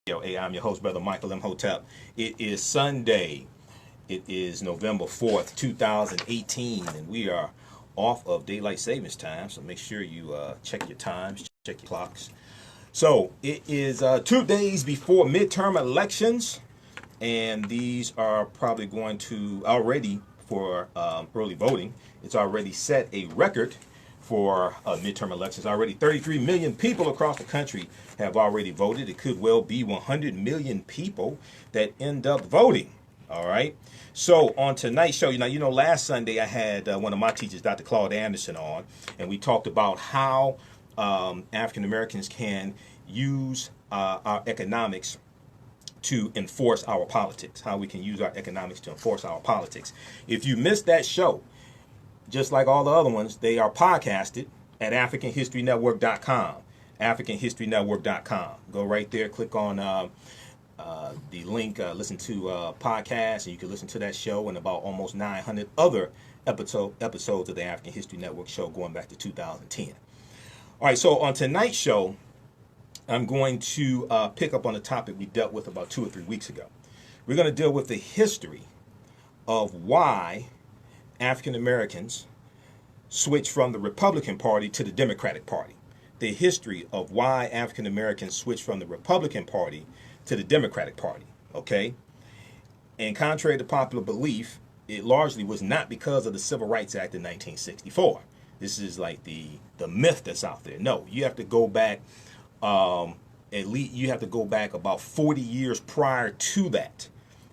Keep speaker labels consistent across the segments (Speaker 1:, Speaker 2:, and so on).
Speaker 1: Hey, I'm your host, Brother Michael Imhotep. It is Sunday. It is November 4th, 2018, and we are off of daylight savings time. So make sure you check your times, check your clocks. So it is 2 days before midterm elections, and these are probably going to already for early voting. It's already set a record for midterm elections. Already 33 million people across the country have already voted. It could well be 100 million people that end up voting. All right. So on tonight's show, last Sunday I had one of my teachers, Dr. Claude Anderson, on, and we talked about how African Americans can use our economics to enforce our politics, how we can use our economics to enforce our politics. If you missed that show, just like all the other ones, they are podcasted at AfricanHistoryNetwork.com. AfricanHistoryNetwork.com. Go right there, click on the link, listen to podcasts, and you can listen to that show and about almost 900 other episodes of the African History Network show going back to 2010. All right, so on tonight's show, I'm going to pick up on a topic we dealt with about 2 or 3 weeks ago. We're going to deal with the history of why African Americans switched from the Republican Party to the Democratic Party. The history of why African Americans switched from the Republican Party to the Democratic Party. Okay? And contrary to popular belief, it largely was not because of the Civil Rights Act in 1964. This is like the myth that's out there. No, you have to go back at least you have to go back about 40 years prior to that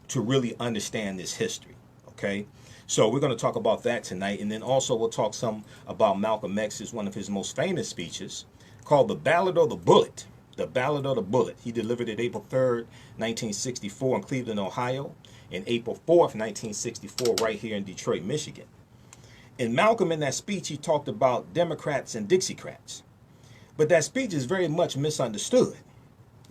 Speaker 1: to really understand this history. Okay? So we're going to talk about that tonight, and then also we'll talk some about Malcolm X's, one of his most famous speeches, called the Ballot or the Bullet. The Ballot or the Bullet. He delivered it April 3rd, 1964 in Cleveland, Ohio, and April 4th, 1964 right here in Detroit, Michigan. And Malcolm, in that speech, he talked about Democrats and Dixiecrats. But that speech is very much misunderstood.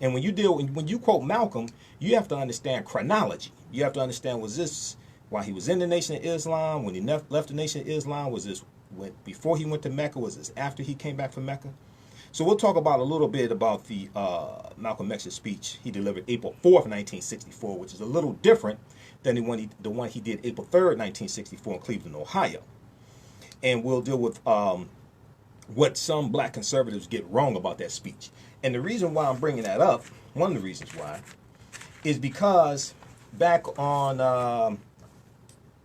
Speaker 1: And when you quote Malcolm, you have to understand chronology. You have to understand, was this while he was in the Nation of Islam, when he left the Nation of Islam? Was this before he went to Mecca? Was this after he came back from Mecca? So we'll talk about a little bit about the Malcolm X's speech he delivered April 4th, 1964, which is a little different than the one he did April 3rd, 1964 in Cleveland, Ohio. And we'll deal with what some black conservatives get wrong about that speech. And the reason why I'm bringing that up, one of the reasons why, is because back on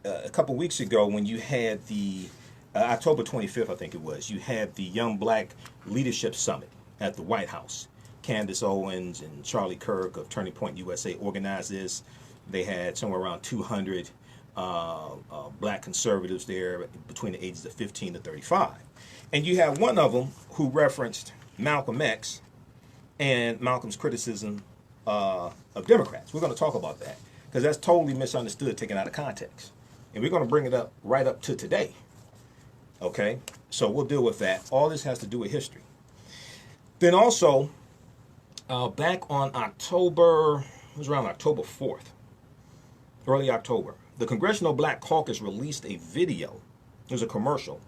Speaker 1: a couple weeks ago when you had the October 25th, I think it was, you had the Young Black Leadership Summit at the White House. Candace Owens and Charlie Kirk of Turning Point USA organized this. They had somewhere around 200 black conservatives there between the ages of 15 to 35. And you have one of them who referenced Malcolm X and Malcolm's criticism of Democrats. We're going to talk about that because that's totally misunderstood, taken out of context. And we're going to bring it up right up to today. Okay? So we'll deal with that. All this has to do with history. Then also, back on October, it was around October 4th, early October, the Congressional Black Caucus released a video. It was a commercial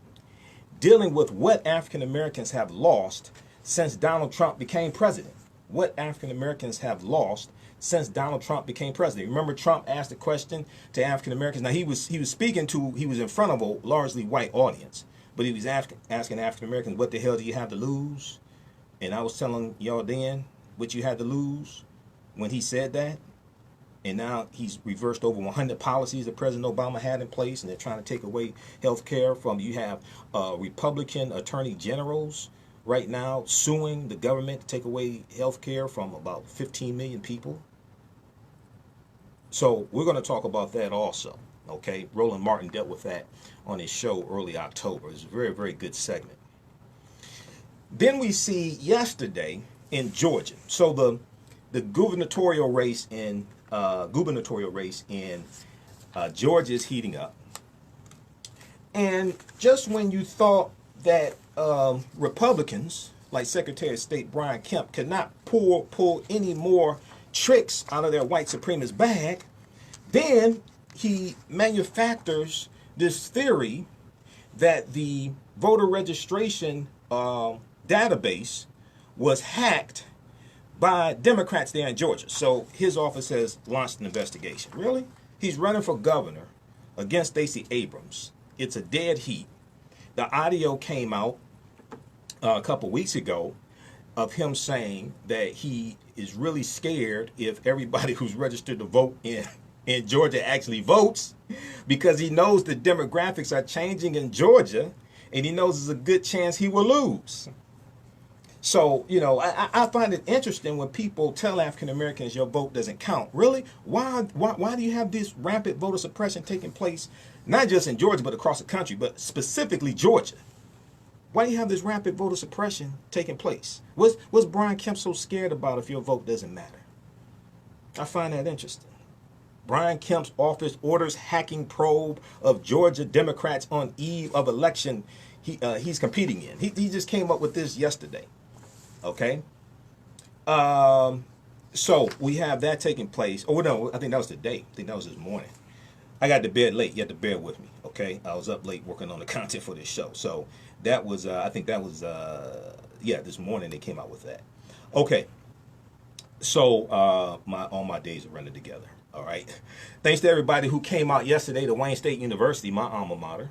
Speaker 1: dealing with what African Americans have lost since Donald Trump became president. What African Americans have lost since Donald Trump became president. Remember, Trump asked a question to African Americans. Now he was in front of a largely white audience, but he was asking African Americans, what the hell do you have to lose? And I was telling y'all then what you had to lose when he said that. And now he's reversed over 100 policies that President Obama had in place, and they're trying to take away health care from, you have Republican attorney generals right now suing the government to take away health care from about 15 million people. So we're going to talk about that also. Okay, Roland Martin dealt with that on his show early October. It's a very, very good segment. Then we see yesterday in Georgia. So the gubernatorial race in Georgia is heating up. And just when you thought that Republicans, like Secretary of State Brian Kemp, could not pull any more tricks out of their white supremacist bag, then he manufactures this theory that the voter registration database was hacked by Democrats there in Georgia. So his office has launched an investigation. Really? He's running for governor against Stacey Abrams. It's a dead heat. The audio came out a couple weeks ago of him saying that he is really scared if everybody who's registered to vote in Georgia actually votes, because he knows the demographics are changing in Georgia, and he knows there's a good chance he will lose. So, you know, I find it interesting when people tell African Americans your vote doesn't count. Really? Why do you have this rampant voter suppression taking place, not just in Georgia, but across the country, but specifically Georgia? Why do you have this rampant voter suppression taking place? What's Brian Kemp so scared about if your vote doesn't matter? I find that interesting. Brian Kemp's office orders hacking probe of Georgia Democrats on eve of election he's competing in. He just came up with this yesterday. Okay. So we have that taking place. Oh, no, I think that was today. I think that was this morning. I got to bed late. You have to bear with me. Okay. I was up late working on the content for this show. So that was, I think that was, this morning they came out with that. Okay. So all my days are running together. All right. Thanks to everybody who came out yesterday to Wayne State University, my alma mater,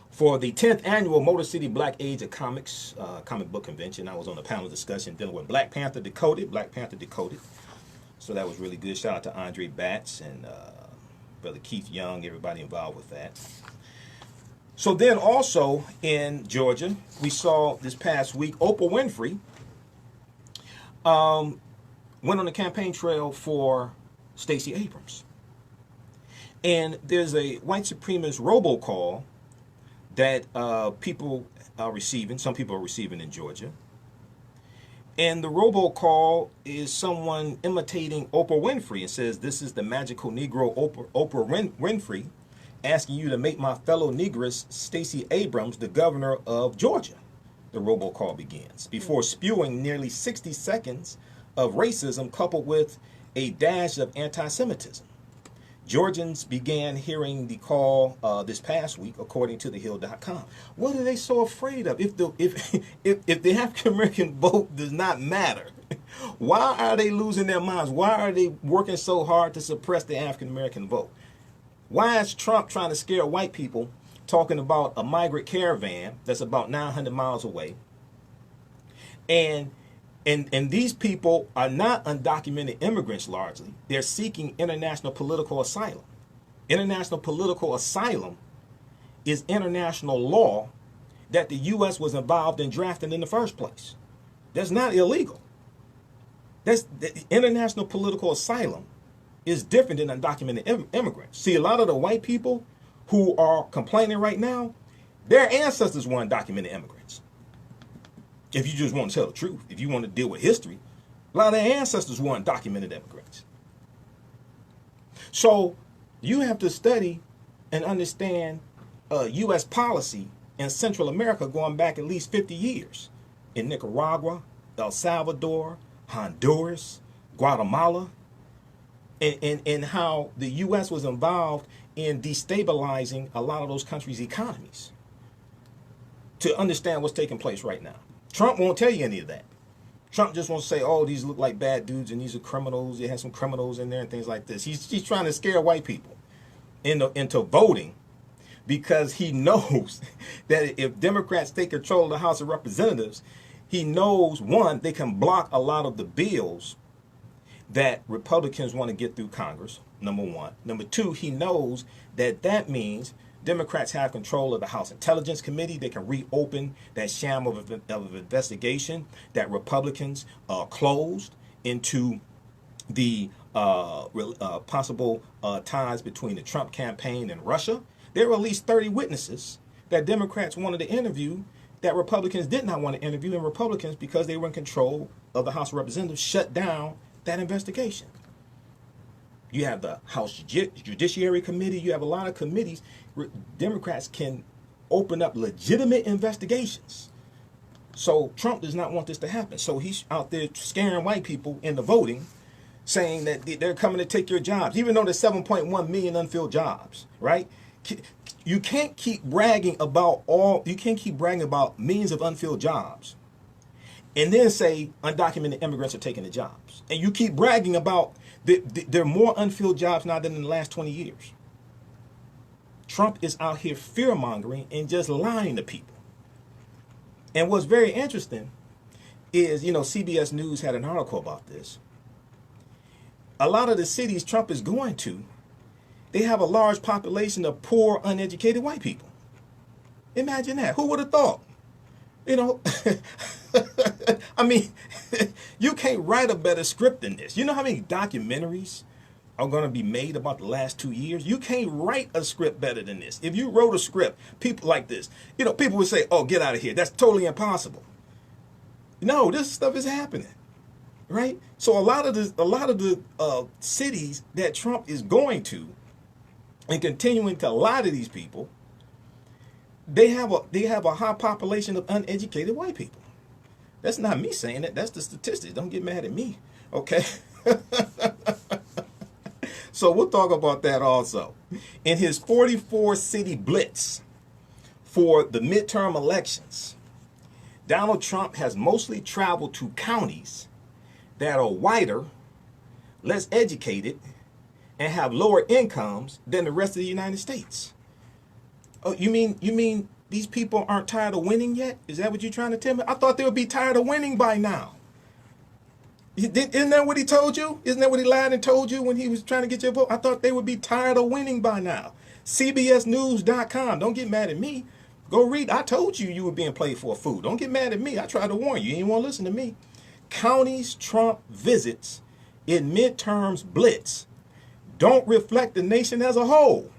Speaker 1: for the 10th annual Motor City Black Age of Comics comic book convention. I was on a panel discussion dealing with Black Panther Decoded. So that was really good. Shout out to Andre Batts and Brother Keith Young, everybody involved with that. So then also in Georgia, we saw this past week, Oprah Winfrey went on the campaign trail for Stacey Abrams. And there's a white supremacist robocall that some people are receiving in Georgia. And the robocall is someone imitating Oprah Winfrey and says, "This is the magical Negro Oprah Winfrey asking you to make my fellow Negress Stacey Abrams the governor of Georgia." The robocall begins before spewing nearly 60 seconds of racism coupled with a dash of anti-Semitism. Georgians began hearing the call this past week, according to thehill.com. What are they so afraid of? If the African American vote does not matter, why are they losing their minds? Why are they working so hard to suppress the African American vote? Why is Trump trying to scare white people, talking about a migrant caravan that's about 900 miles away? And these people are not undocumented immigrants largely. They're seeking international political asylum. International political asylum is international law that the U.S. was involved in drafting in the first place. That's not illegal. The international political asylum is different than undocumented immigrants. See, a lot of the white people who are complaining right now, their ancestors were undocumented immigrants. If you just want to tell the truth, if you want to deal with history, a lot of their ancestors were undocumented immigrants. So you have to study and understand U.S. policy in Central America going back at least 50 years. In Nicaragua, El Salvador, Honduras, Guatemala, and how the U.S. was involved in destabilizing a lot of those countries' economies to understand what's taking place right now. Trump won't tell you any of that. Trump just wants to say, oh, these look like bad dudes and these are criminals. They have some criminals in there and things like this. He's trying to scare white people into voting because he knows that if Democrats take control of the House of Representatives, he knows, one, they can block a lot of the bills that Republicans want to get through Congress, number one. Number two, he knows that means Democrats have control of the House Intelligence Committee. They can reopen that sham of investigation that Republicans closed into the possible ties between the Trump campaign and Russia. There were at least 30 witnesses that Democrats wanted to interview that Republicans did not want to interview, and Republicans, because they were in control of the House of Representatives, shut down that investigation. You have the House Judiciary Committee. You have a lot of committees. Democrats can open up legitimate investigations. So Trump does not want this to happen. So he's out there scaring white people into voting, saying that they're coming to take your jobs, even though there's 7.1 million unfilled jobs, right? You can't keep bragging about millions of unfilled jobs and then say undocumented immigrants are taking the jobs. And you keep bragging about there are more unfilled jobs now than in the last 20 years. Trump is out here fear-mongering and just lying to people. And what's very interesting is, CBS News had an article about this. A lot of the cities Trump is going to, they have a large population of poor, uneducated white people. Imagine that. Who would have thought? I mean, you can't write a better script than this. You know how many documentaries are going to be made about the last 2 years? You can't write a script better than this. If you wrote a script, people like this, people would say, oh, get out of here. That's totally impossible. No, this stuff is happening, right? So a lot of the cities that Trump is going to and continuing to lie to these people, they have a high population of uneducated white people. That's not me saying it. That's the statistics. Don't get mad at me, okay? So we'll talk about that also. In his 44-city blitz for the midterm elections, Donald Trump has mostly traveled to counties that are whiter, less educated, and have lower incomes than the rest of the United States. Oh, you mean these people aren't tired of winning yet? Is that what you're trying to tell me? I thought they would be tired of winning by now. Isn't that what he told you? Isn't that what he lied and told you when he was trying to get your vote? I thought they would be tired of winning by now. CBSnews.com. Don't get mad at me. Go read. I told you were being played for a fool. Don't get mad at me. I tried to warn you. You didn't want to listen to me. Counties Trump visits in midterms blitz don't reflect the nation as a whole.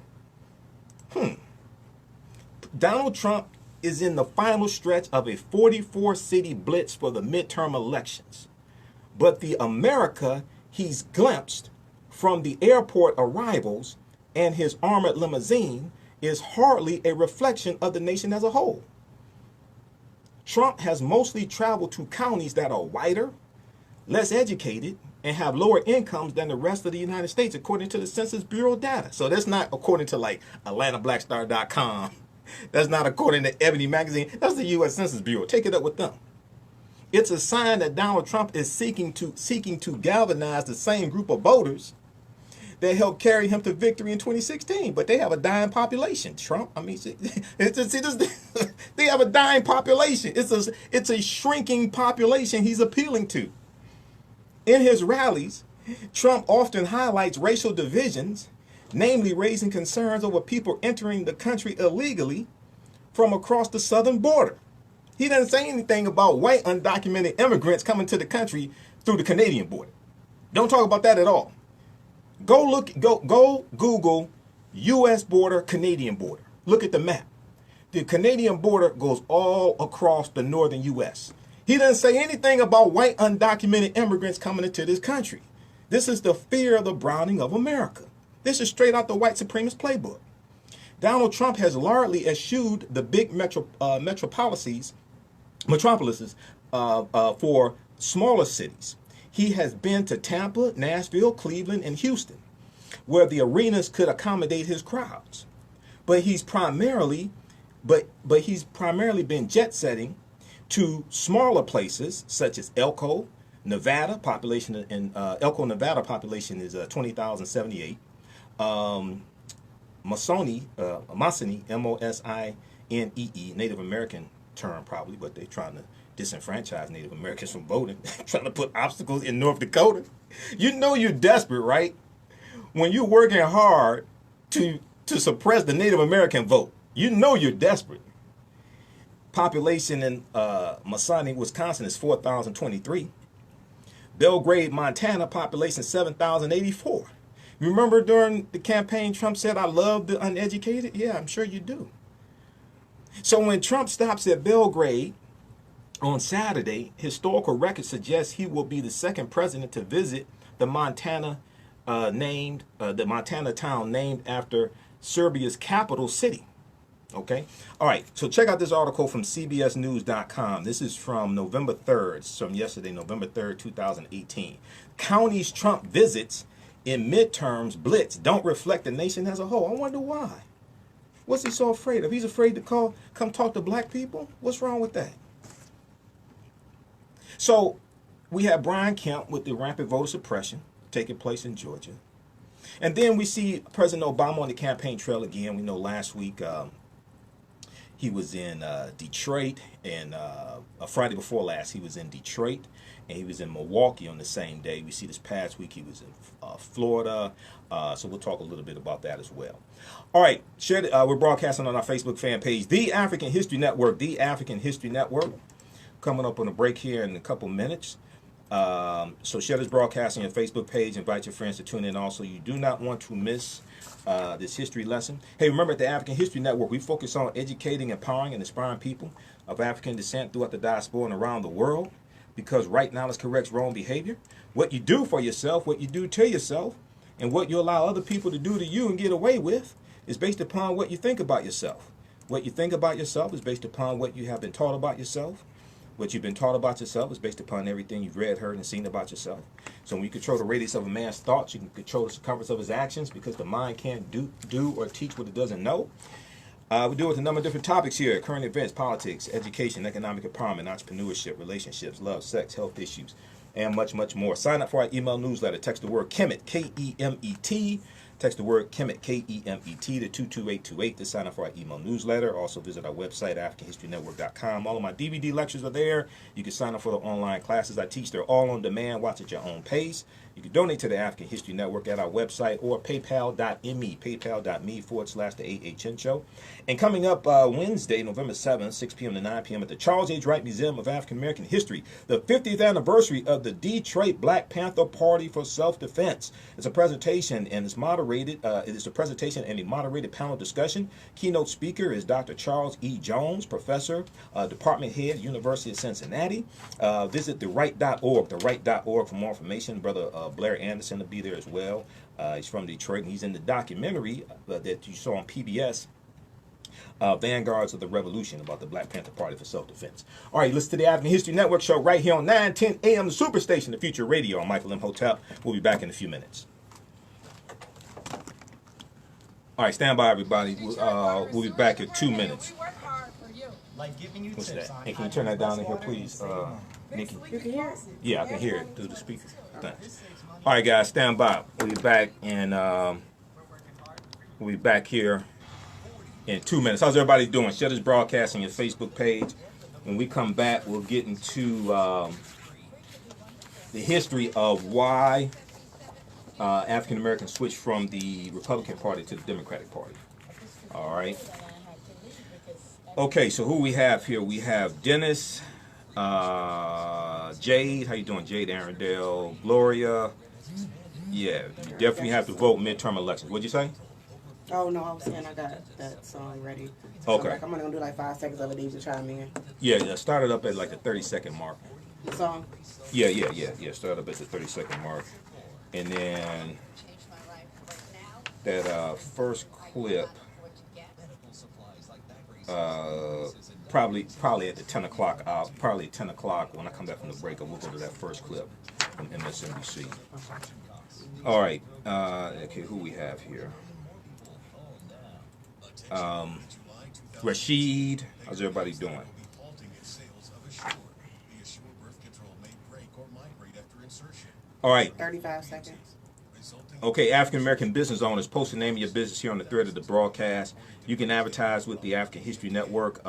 Speaker 1: Donald Trump is in the final stretch of a 44-city blitz for the midterm elections. But the America he's glimpsed from the airport arrivals and his armored limousine is hardly a reflection of the nation as a whole. Trump has mostly traveled to counties that are whiter, less educated, and have lower incomes than the rest of the United States, according to the Census Bureau data. So that's not according to like AtlantaBlackStar.com. That's not according to Ebony Magazine. That's the U.S. Census Bureau. Take it up with them. It's a sign that Donald Trump is seeking to galvanize the same group of voters that helped carry him to victory in 2016. But they have a dying population. Trump, I mean, they have a dying population. It's a shrinking population he's appealing to. In his rallies, Trump often highlights racial divisions, namely raising concerns over people entering the country illegally from across the southern border. He doesn't say anything about white undocumented immigrants coming to the country through the Canadian border. Don't talk about that at all. Go Google U.S. border, Canadian border. Look at the map. The Canadian border goes all across the northern U.S. He doesn't say anything about white undocumented immigrants coming into this country. This is the fear of the browning of America. This is straight out the white supremacist playbook. Donald Trump has largely eschewed the big metropolises for smaller cities. He has been to Tampa, Nashville, Cleveland, and Houston, where the arenas could accommodate his crowds. But he's primarily been jet setting to smaller places such as Elko, Nevada. Population in Elko, Nevada population is 20,078. Mosini, Mosinee, Native American term probably, but they're trying to disenfranchise Native Americans from voting, trying to put obstacles in North Dakota. You know you're desperate, right? When you're working hard to suppress the Native American vote, you know you're desperate. Population in Mosinee, Wisconsin is 4,023. Belgrade, Montana, population 7,084. Remember during the campaign, Trump said, I love the uneducated? Yeah, I'm sure you do. So when Trump stops at Belgrade on Saturday, historical records suggest he will be the second president to visit the Montana town named after Serbia's capital city. Okay. All right. So check out this article from CBSnews.com. This is from November 3rd. It's from yesterday, November 3rd, 2018. Counties Trump visits in midterms blitz don't reflect the nation as a whole. I wonder why. What's he so afraid of? He's afraid to come talk to black people? What's wrong with that? So we have Brian Kemp with the rampant voter suppression taking place in Georgia. And then we see President Obama on the campaign trail again. We know last week he was in Detroit, and Friday before last he was in Detroit, and he was in Milwaukee on the same day. We see this past week he was in Florida, so we'll talk a little bit about that as well. All right, we're broadcasting on our Facebook fan page, The African History Network, The African History Network. Coming up on a break here in a couple minutes. So share this broadcast on your Facebook page. Invite your friends to tune in. Also, you do not want to miss this history lesson. Hey, remember at the African History Network, we focus on educating, empowering, and inspiring people of African descent throughout the diaspora and around the world. Because right knowledge corrects wrong behavior. What you do for yourself, what you do to yourself, and what you allow other people to do to you and get away with is based upon what you think about yourself. What you think about yourself is based upon what you have been taught about yourself. What you've been taught about yourself is based upon everything you've read, heard, and seen about yourself. So when you control the radius of a man's thoughts, you can control the circumference of his actions, because the mind can't do or teach what it doesn't know. We deal with a number of different topics here: current events, politics, education, economic empowerment, entrepreneurship, relationships, love, sex, health issues, and much, much more. Sign up for our email newsletter. Text the word KEMET, K-E-M-E-T. Text the word KEMET, K-E-M-E-T, to 22828 to sign up for our email newsletter. Also visit our website, AfricanHistoryNetwork.com. All of my DVD lectures are there. You can sign up for the online classes I teach. They're all on demand. Watch at your own pace. You can donate to the African History Network at our website or paypal.me, paypal.me/The AHN Show. And coming up Wednesday, November 7th, 6 p.m. to 9 p.m. at the Charles H. Wright Museum of African American History, the 50th anniversary of the Detroit Black Panther Party for Self-Defense. It's a presentation, and it's moderated. It is a presentation and a moderated panel discussion. Keynote speaker is Dr. Charles E. Jones, professor, department head, University of Cincinnati. Visit theright.org, theright.org for more information. Brother Blair Anderson will be there as well. He's from Detroit, and he's in the documentary that you saw on PBS, Vanguards of the Revolution, about the Black Panther Party for Self-Defense. All right, listen to the African History Network show right here on 910 AM, the Superstation, the Future Radio. I'm Michael Imhotep. We'll be back in a few minutes. All right, stand by, everybody. We'll be back in 2 minutes. What's that? Hey, can you turn that down in here, please, Nikki?
Speaker 2: You can hear it?
Speaker 1: Yeah, I can hear it through the speaker. Thanks. All right, guys, stand by. We'll be back, and we'll be back here in 2 minutes. How's everybody doing? Share this broadcast on your Facebook page. When we come back, we'll get into the history of why African Americans switched from the Republican Party to the Democratic Party. All right. Okay, so who we have here? We have Dennis, Jade. How you doing, Jade? Arundel, Gloria. Yeah, you definitely have to vote midterm elections. What'd you say?
Speaker 2: Oh, no, I was saying I got that song ready. So
Speaker 1: Okay.
Speaker 2: I'm only going to do like 5 seconds of it, need to chime in.
Speaker 1: Yeah, start it up at like the 30-second mark.
Speaker 2: The song?
Speaker 1: Yeah. Start up at the 30-second mark. And then that first clip, probably at the 10 o'clock hour, probably at 10 o'clock when I come back from the break, we'll go to that first clip from MSNBC. All right. Okay, who we have here? Rashid. How's everybody doing? All right.
Speaker 2: 35 seconds.
Speaker 1: Okay, African American business owners, post the name of your business here on the thread of the broadcast. You can advertise with the African History Network.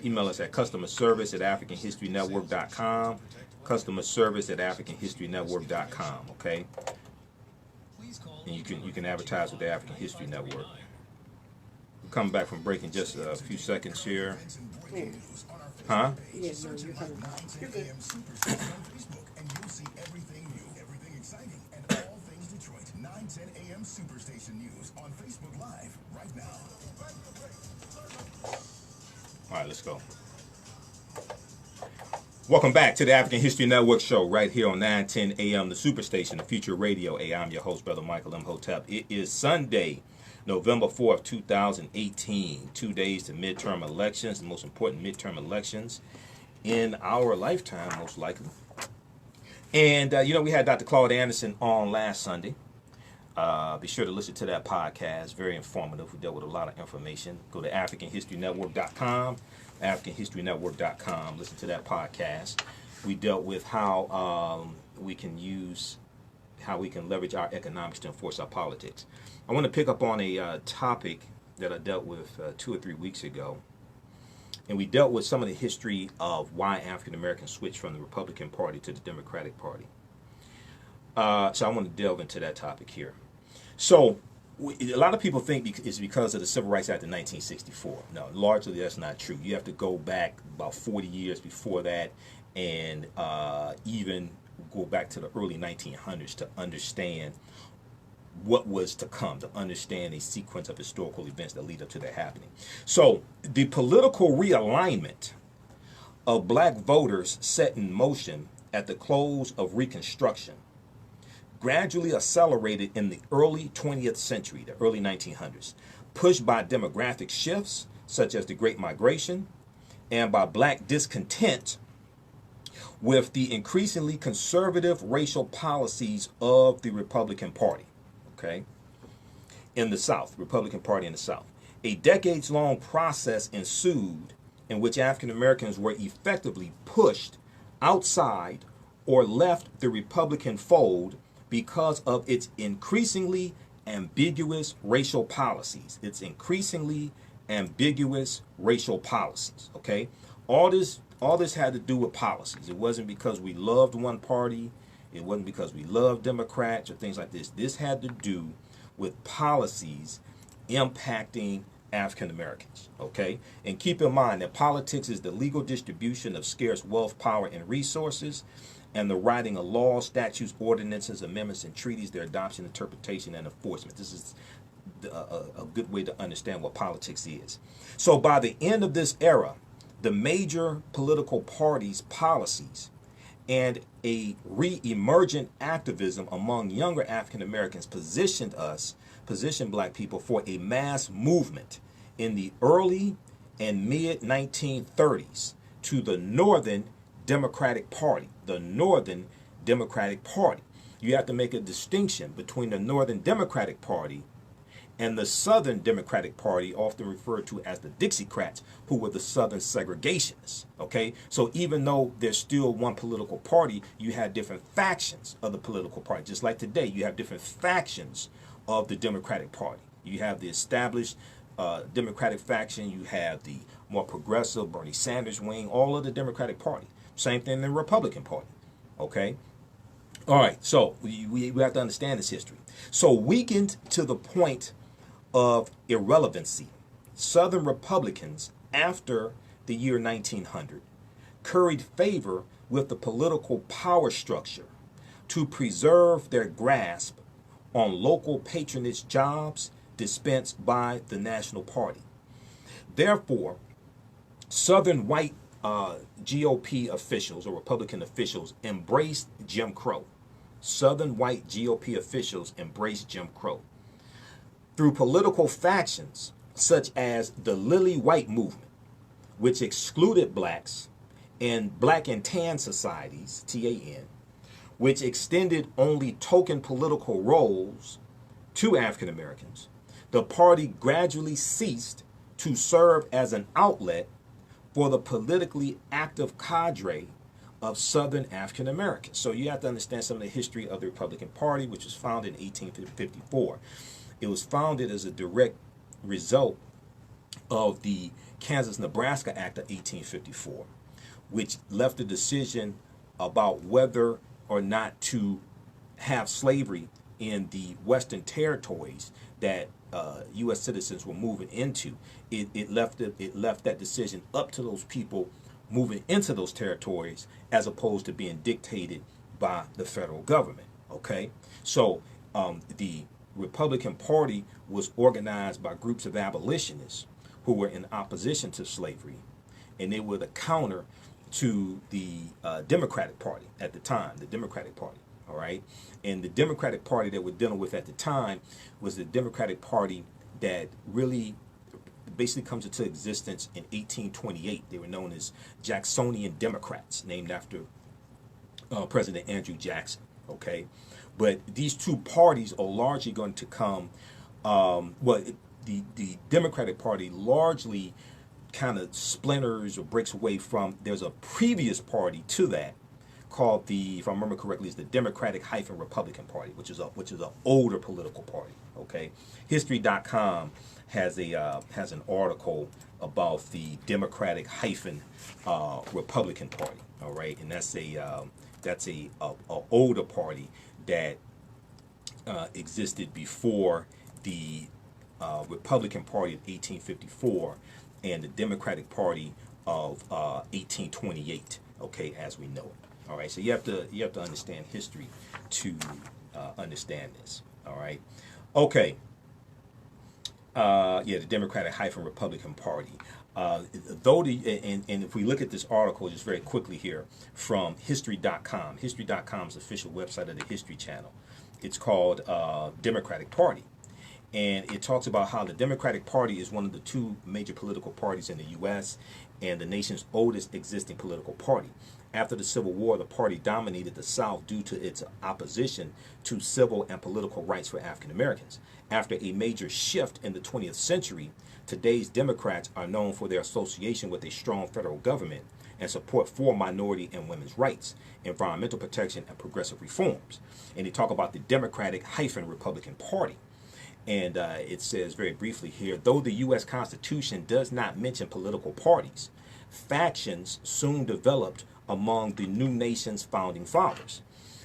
Speaker 1: Email us at customerservice@africanhistorynetwork.com. Customerservice@africanhistorynetwork.com. Okay, and you can advertise with the African History Network. We'll come back from break in just a few seconds here.
Speaker 2: Yeah.
Speaker 1: Huh?
Speaker 2: Yeah, no, you're coming. You're good.
Speaker 3: AM Superstation News on Facebook Live right now.
Speaker 1: All right, let's go. Welcome back to the African History Network show right here on 910 AM, the Superstation, the Future Radio. Hey, I'm your host, Brother Michael Imhotep. It is Sunday, November 4th, 2018. 2 days to midterm elections, the most important midterm elections in our lifetime, most likely. And, we had Dr. Claude Anderson on last Sunday. Be sure to listen to that podcast. Very informative. We dealt with a lot of information. Go to AfricanHistoryNetwork.com, AfricanHistoryNetwork.com. Listen to that podcast. We dealt with how we can leverage our economics to enforce our politics. I want to pick up on a topic that I dealt with 2 or 3 weeks ago. And we dealt with some of the history of why African Americans switched from the Republican Party to the Democratic Party. So I want to delve into that topic here. So a lot of people think it's because of the Civil Rights Act of 1964. No, largely that's not true. You have to go back about 40 years before that, and even go back to the early 1900s to understand what was to come, to understand a sequence of historical events that lead up to that happening. So the political realignment of black voters set in motion at the close of Reconstruction gradually accelerated in the early 20th century, the early 1900s, pushed by demographic shifts such as the Great Migration and by black discontent with the increasingly conservative racial policies of the Republican Party. Okay, in the South, Republican Party in the South. A decades-long process ensued in which African Americans were effectively pushed outside or left the Republican fold because of its increasingly ambiguous racial policies. Its increasingly ambiguous racial policies. Okay, all this had to do with policies. It wasn't because we loved one party. It wasn't because we love Democrats or things like this. This had to do with policies impacting African Americans, okay? And keep in mind that politics is the legal distribution of scarce wealth, power, and resources, and the writing of laws, statutes, ordinances, amendments, and treaties, their adoption, interpretation, and enforcement. This is a good way to understand what politics is. So by the end of this era, the major political parties' policies and a re-emergent activism among younger African Americans positioned black people for a mass movement in the early and mid 1930s to the Northern Democratic Party. The Northern Democratic Party. You have to make a distinction between the Northern Democratic Party and the Southern Democratic Party, often referred to as the Dixiecrats, who were the Southern segregationists. Okay, so even though there's still one political party, you had different factions of the political party. Just like today, you have different factions of the Democratic Party. You have the established Democratic faction. You have the more progressive Bernie Sanders wing. All of the Democratic Party. Same thing in the Republican Party. Okay. All right. So we have to understand this history. So weakened to the point of irrelevancy, Southern Republicans after the year 1900 curried favor with the political power structure to preserve their grasp on local patronage jobs dispensed by the National Party. Therefore, Southern white GOP officials or Republican officials embraced Jim Crow. Southern white GOP officials embraced Jim Crow through political factions such as the Lily White Movement, which excluded blacks, and Black and Tan societies, TAN, which extended only token political roles to African Americans. The party gradually ceased to serve as an outlet for the politically active cadre of Southern African Americans. So you have to understand some of the history of the Republican Party, which was founded in 1854. It was founded as a direct result of the Kansas-Nebraska Act of 1854, which left the decision about whether or not to have slavery in the Western territories that U.S. citizens were moving into. It left that decision up to those people moving into those territories as opposed to being dictated by the federal government. Okay, so the Republican Party was organized by groups of abolitionists who were in opposition to slavery, and they were the counter to the Democratic Party at the time, the Democratic Party. All right, and the Democratic Party that we're dealing with at the time was the Democratic Party that really basically comes into existence in 1828. They were known as Jacksonian Democrats, named after President Andrew Jackson. Okay, but these two parties are largely going to come. The Democratic Party largely kind of splinters or breaks away from. There's a previous party to that called the, if I remember correctly, is the Democratic-Republican Party, which is an older political party. Okay, History.com has an article about the Democratic-Republican Party. All right, and that's a older party that existed before the Republican Party of 1854 and the Democratic Party of 1828. Okay, as we know it. All right, so you have to understand history to understand this. All right, okay. The Democratic-Republican Party. And if we look at this article just very quickly here from History.com, History.com's official website of the History Channel, it's called Democratic Party. And it talks about how the Democratic Party is one of the two major political parties in the U.S. and the nation's oldest existing political party. After the Civil War, the party dominated the South due to its opposition to civil and political rights for African Americans. After a major shift in the 20th century, today's Democrats are known for their association with a strong federal government and support for minority and women's rights, environmental protection, and progressive reforms. And they talk about the Democratic-Republican Party. And it says very briefly here, though the U.S. Constitution does not mention political parties, factions soon developed among the new nation's founding fathers.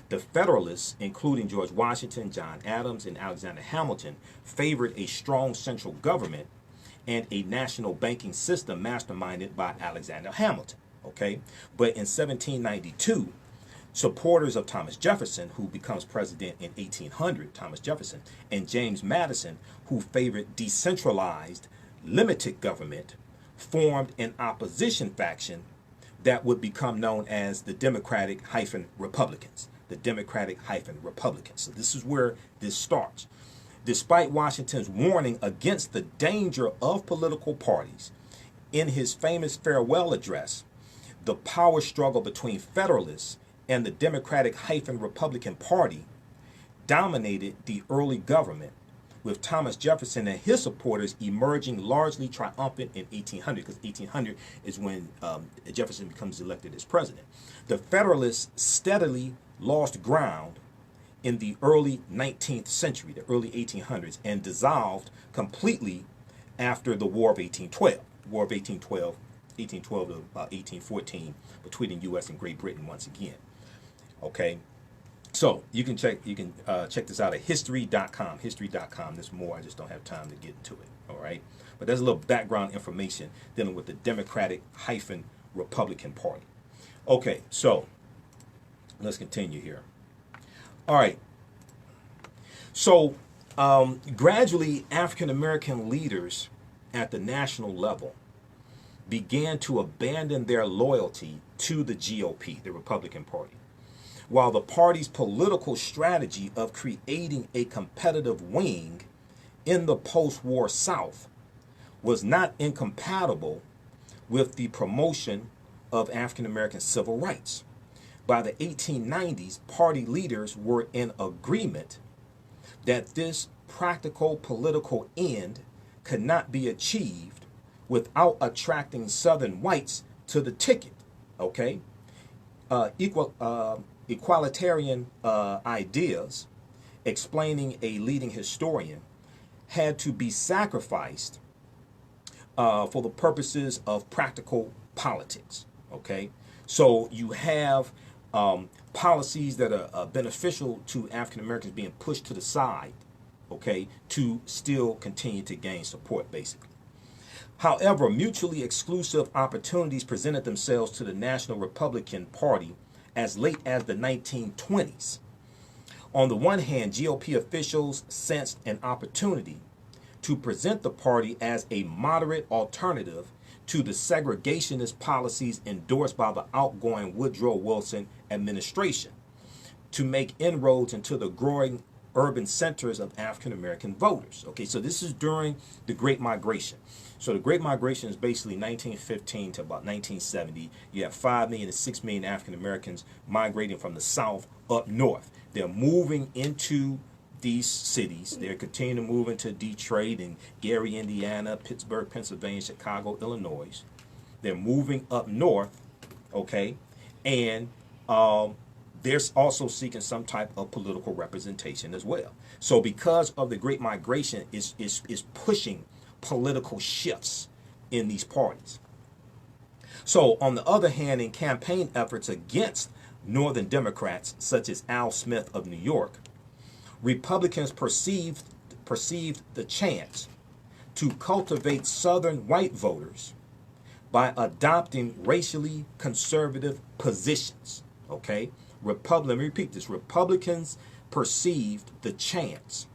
Speaker 1: The Federalists, including George Washington, John Adams, and Alexander Hamilton, favored a strong central government and a national banking system masterminded by Alexander Hamilton. Okay, but in 1792, supporters of Thomas Jefferson, who becomes president in 1800, Thomas Jefferson, and James Madison, who favored decentralized, limited government, formed an opposition faction that would become known as the Democratic-Republicans. The Democratic-Republicans. So this is where this starts. Despite Washington's warning against the danger of political parties, in his famous farewell address, the power struggle between Federalists and the Democratic-Republican Party dominated the early government, with Thomas Jefferson and his supporters emerging largely triumphant in 1800, because 1800 is when Jefferson becomes elected as president. The Federalists steadily lost ground in the early 19th century, the early 1800s, and dissolved completely after the War of 1812. War of 1812 to 1814, between the U.S. and Great Britain once again. Okay. So you can check this out at history.com. History.com. There's more. I just don't have time to get into it. All right. But there's a little background information dealing with the Democratic-Republican Party. Okay. So let's continue here. All right. So gradually, African American leaders at the national level began to abandon their loyalty to the GOP, the Republican Party, while the party's political strategy of creating a competitive wing in the post-war South was not incompatible with the promotion of African American civil rights. By the 1890s, party leaders were in agreement that this practical political end could not be achieved without attracting Southern whites to the ticket. Okay? Equalitarian ideas, explaining a leading historian, had to be sacrificed for the purposes of practical politics. Okay? So you have policies that are beneficial to African Americans being pushed to the side, okay, to still continue to gain support, basically. However, mutually exclusive opportunities presented themselves to the National Republican Party as late as the 1920s. On the one hand, GOP officials sensed an opportunity to present the party as a moderate alternative to the segregationist policies endorsed by the outgoing Woodrow Wilson administration, to make inroads into the growing urban centers of African American voters. Okay, so this is during the Great Migration. So the Great Migration is basically 1915 to about 1970. You have 5 million to 6 million African Americans migrating from the South up north. They're moving into these cities. They're continuing to move into Detroit and Gary, Indiana, Pittsburgh, Pennsylvania, Chicago, Illinois. They're moving up north, okay, and they're also seeking some type of political representation as well. So because of the Great Migration is pushing political shifts in these parties. So on the other hand, in campaign efforts against Northern Democrats, such as Al Smith of New York, Republicans perceived the chance to cultivate Southern white voters by adopting racially conservative positions. Okay? Let me repeat this. Republicans perceived the chance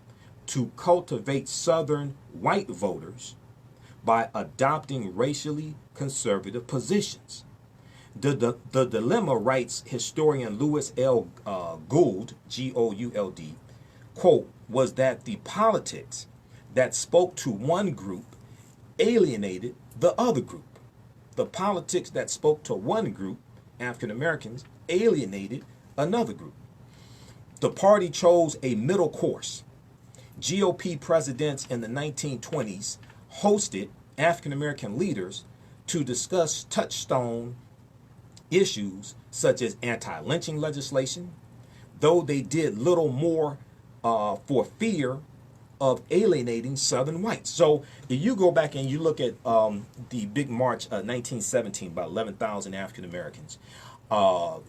Speaker 1: to cultivate Southern white voters by adopting racially conservative positions. The dilemma, writes historian Louis L. Gould, Gould, quote, was that the politics that spoke to one group alienated the other group. The politics that spoke to one group, African Americans, alienated another group. The party chose a middle course. GOP presidents in the 1920s hosted African American leaders to discuss touchstone issues such as anti-lynching legislation, though they did little more for fear of alienating Southern whites. So if you go back and you look at the big march 1917, about 11,000 African Americans,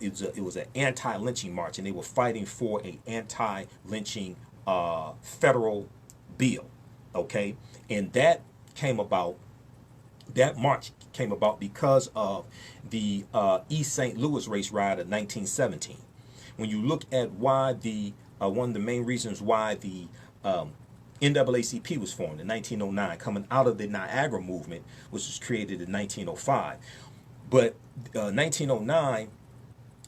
Speaker 1: it was an anti-lynching march, and they were fighting for an anti-lynching federal bill. Okay, and that march came about because of the East St. Louis race riot of 1917. When you look at why one of the main reasons why the NAACP was formed in 1909, coming out of the Niagara movement, which was created in 1905. But 1909,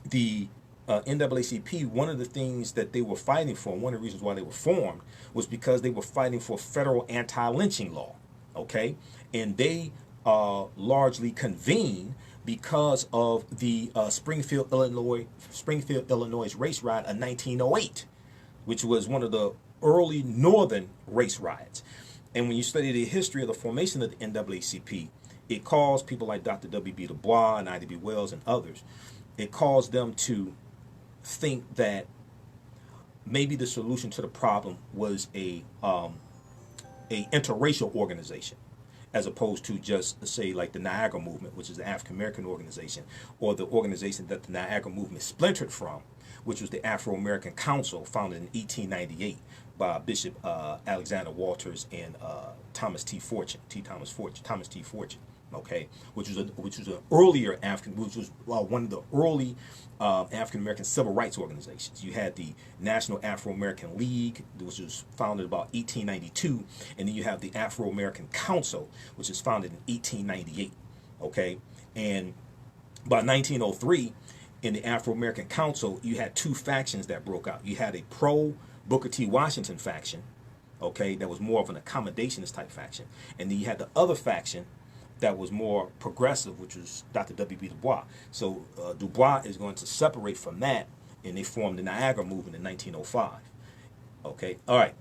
Speaker 1: the NAACP, one of the things that they were fighting for, one of the reasons why they were formed, was because they were fighting for federal anti-lynching law. Okay, and they largely convened because of the Springfield, Illinois race riot of 1908, which was one of the early northern race riots. And when you study the history of the formation of the NAACP, it caused people like Dr. W.B. Du Bois and Ida B. Wells and others, it caused them to think that maybe the solution to the problem was a interracial organization, as opposed to just, say, like the Niagara movement, which is the African American organization, or the organization that the Niagara movement splintered from, which was the Afro American Council, founded in 1898 by Bishop Alexander Walters and Thomas T. Fortune. Okay, which was an earlier one of the early African American civil rights organizations. You had the National Afro American League, which was founded about 1892, and then you have the Afro American Council, which was founded in 1898. Okay, and by 1903, in the Afro American Council, you had two factions that broke out. You had a pro Booker T. Washington faction, okay, that was more of an accommodationist type faction, and then you had the other faction that was more progressive, which was Dr. W.B. Du Bois. So Du Bois is going to separate from that, and they formed the Niagara movement in 1905. Okay, all right.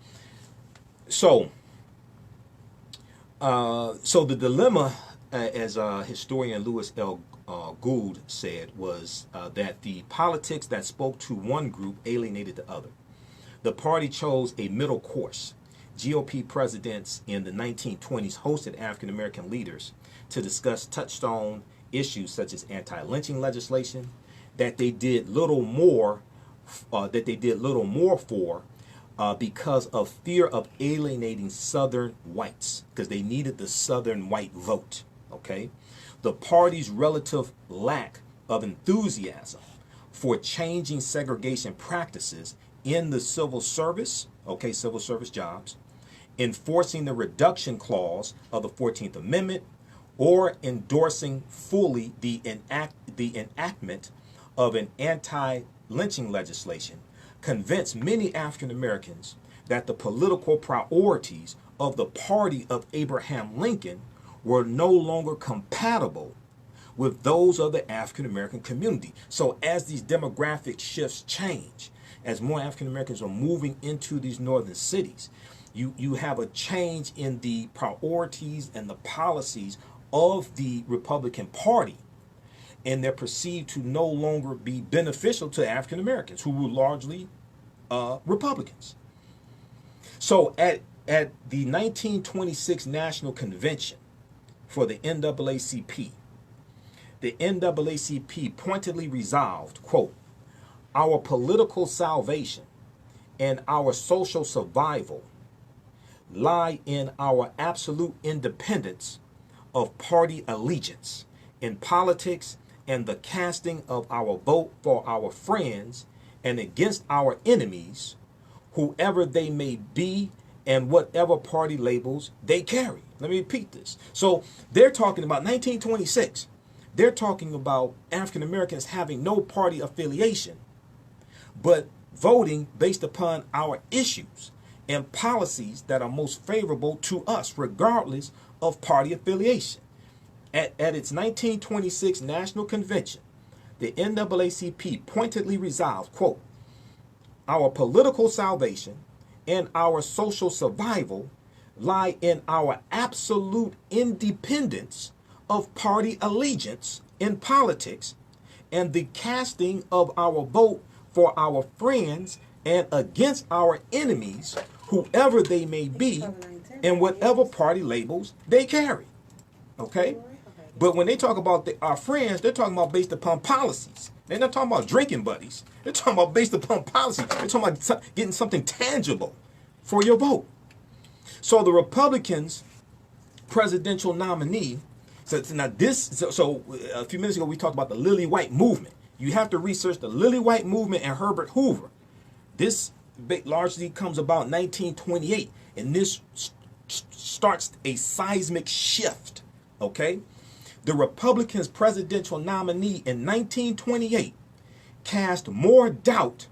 Speaker 1: So, so the dilemma, as historian Louis L. Gould said, was that the politics that spoke to one group alienated the other. The party chose a middle course. GOP presidents in the 1920s hosted African American leaders to discuss touchstone issues such as anti-lynching legislation that they did little more for because of fear of alienating Southern whites, because they needed the Southern white vote. Okay, the party's relative lack of enthusiasm for changing segregation practices in the civil service, okay, civil service jobs, enforcing the reduction clause of the 14th Amendment, or endorsing fully the enactment of an anti-lynching legislation, convinced many African Americans that the political priorities of the party of Abraham Lincoln were no longer compatible with those of the African American community. So as these demographic shifts change, as more African Americans are moving into these northern cities, you have a change in the priorities and the policies of the Republican Party. and they're perceived to no longer be beneficial to African Americans, who were largely Republicans. So at the 1926 National Convention for the NAACP, the NAACP pointedly resolved, quote, "Our political salvation and our social survival lie in our absolute independence of party allegiance in politics and the casting of our vote for our friends and against our enemies, whoever they may be and whatever party labels they carry." Let me repeat this. So they're talking about 1926. They're talking about African Americans having no party affiliation, but voting based upon our issues and policies that are most favorable to us, regardless of party affiliation. At its 1926 National Convention, the NAACP pointedly resolved, quote, "Our political salvation and our social survival lie in our absolute independence of party allegiance in politics and the casting of our vote for our friends and against our enemies, whoever they may be, and whatever party labels they carry." Okay? But when they talk about our friends, they're talking about based upon policies. They're not talking about drinking buddies. They're talking about based upon policy. They're talking about getting something tangible for your vote. So the Republicans' presidential nominee, so a few minutes ago we talked about the Lily White movement. You have to research the Lily White movement and Herbert Hoover. This largely comes about 1928, and this starts a seismic shift, okay? The Republicans' presidential nominee in 1928 cast more doubt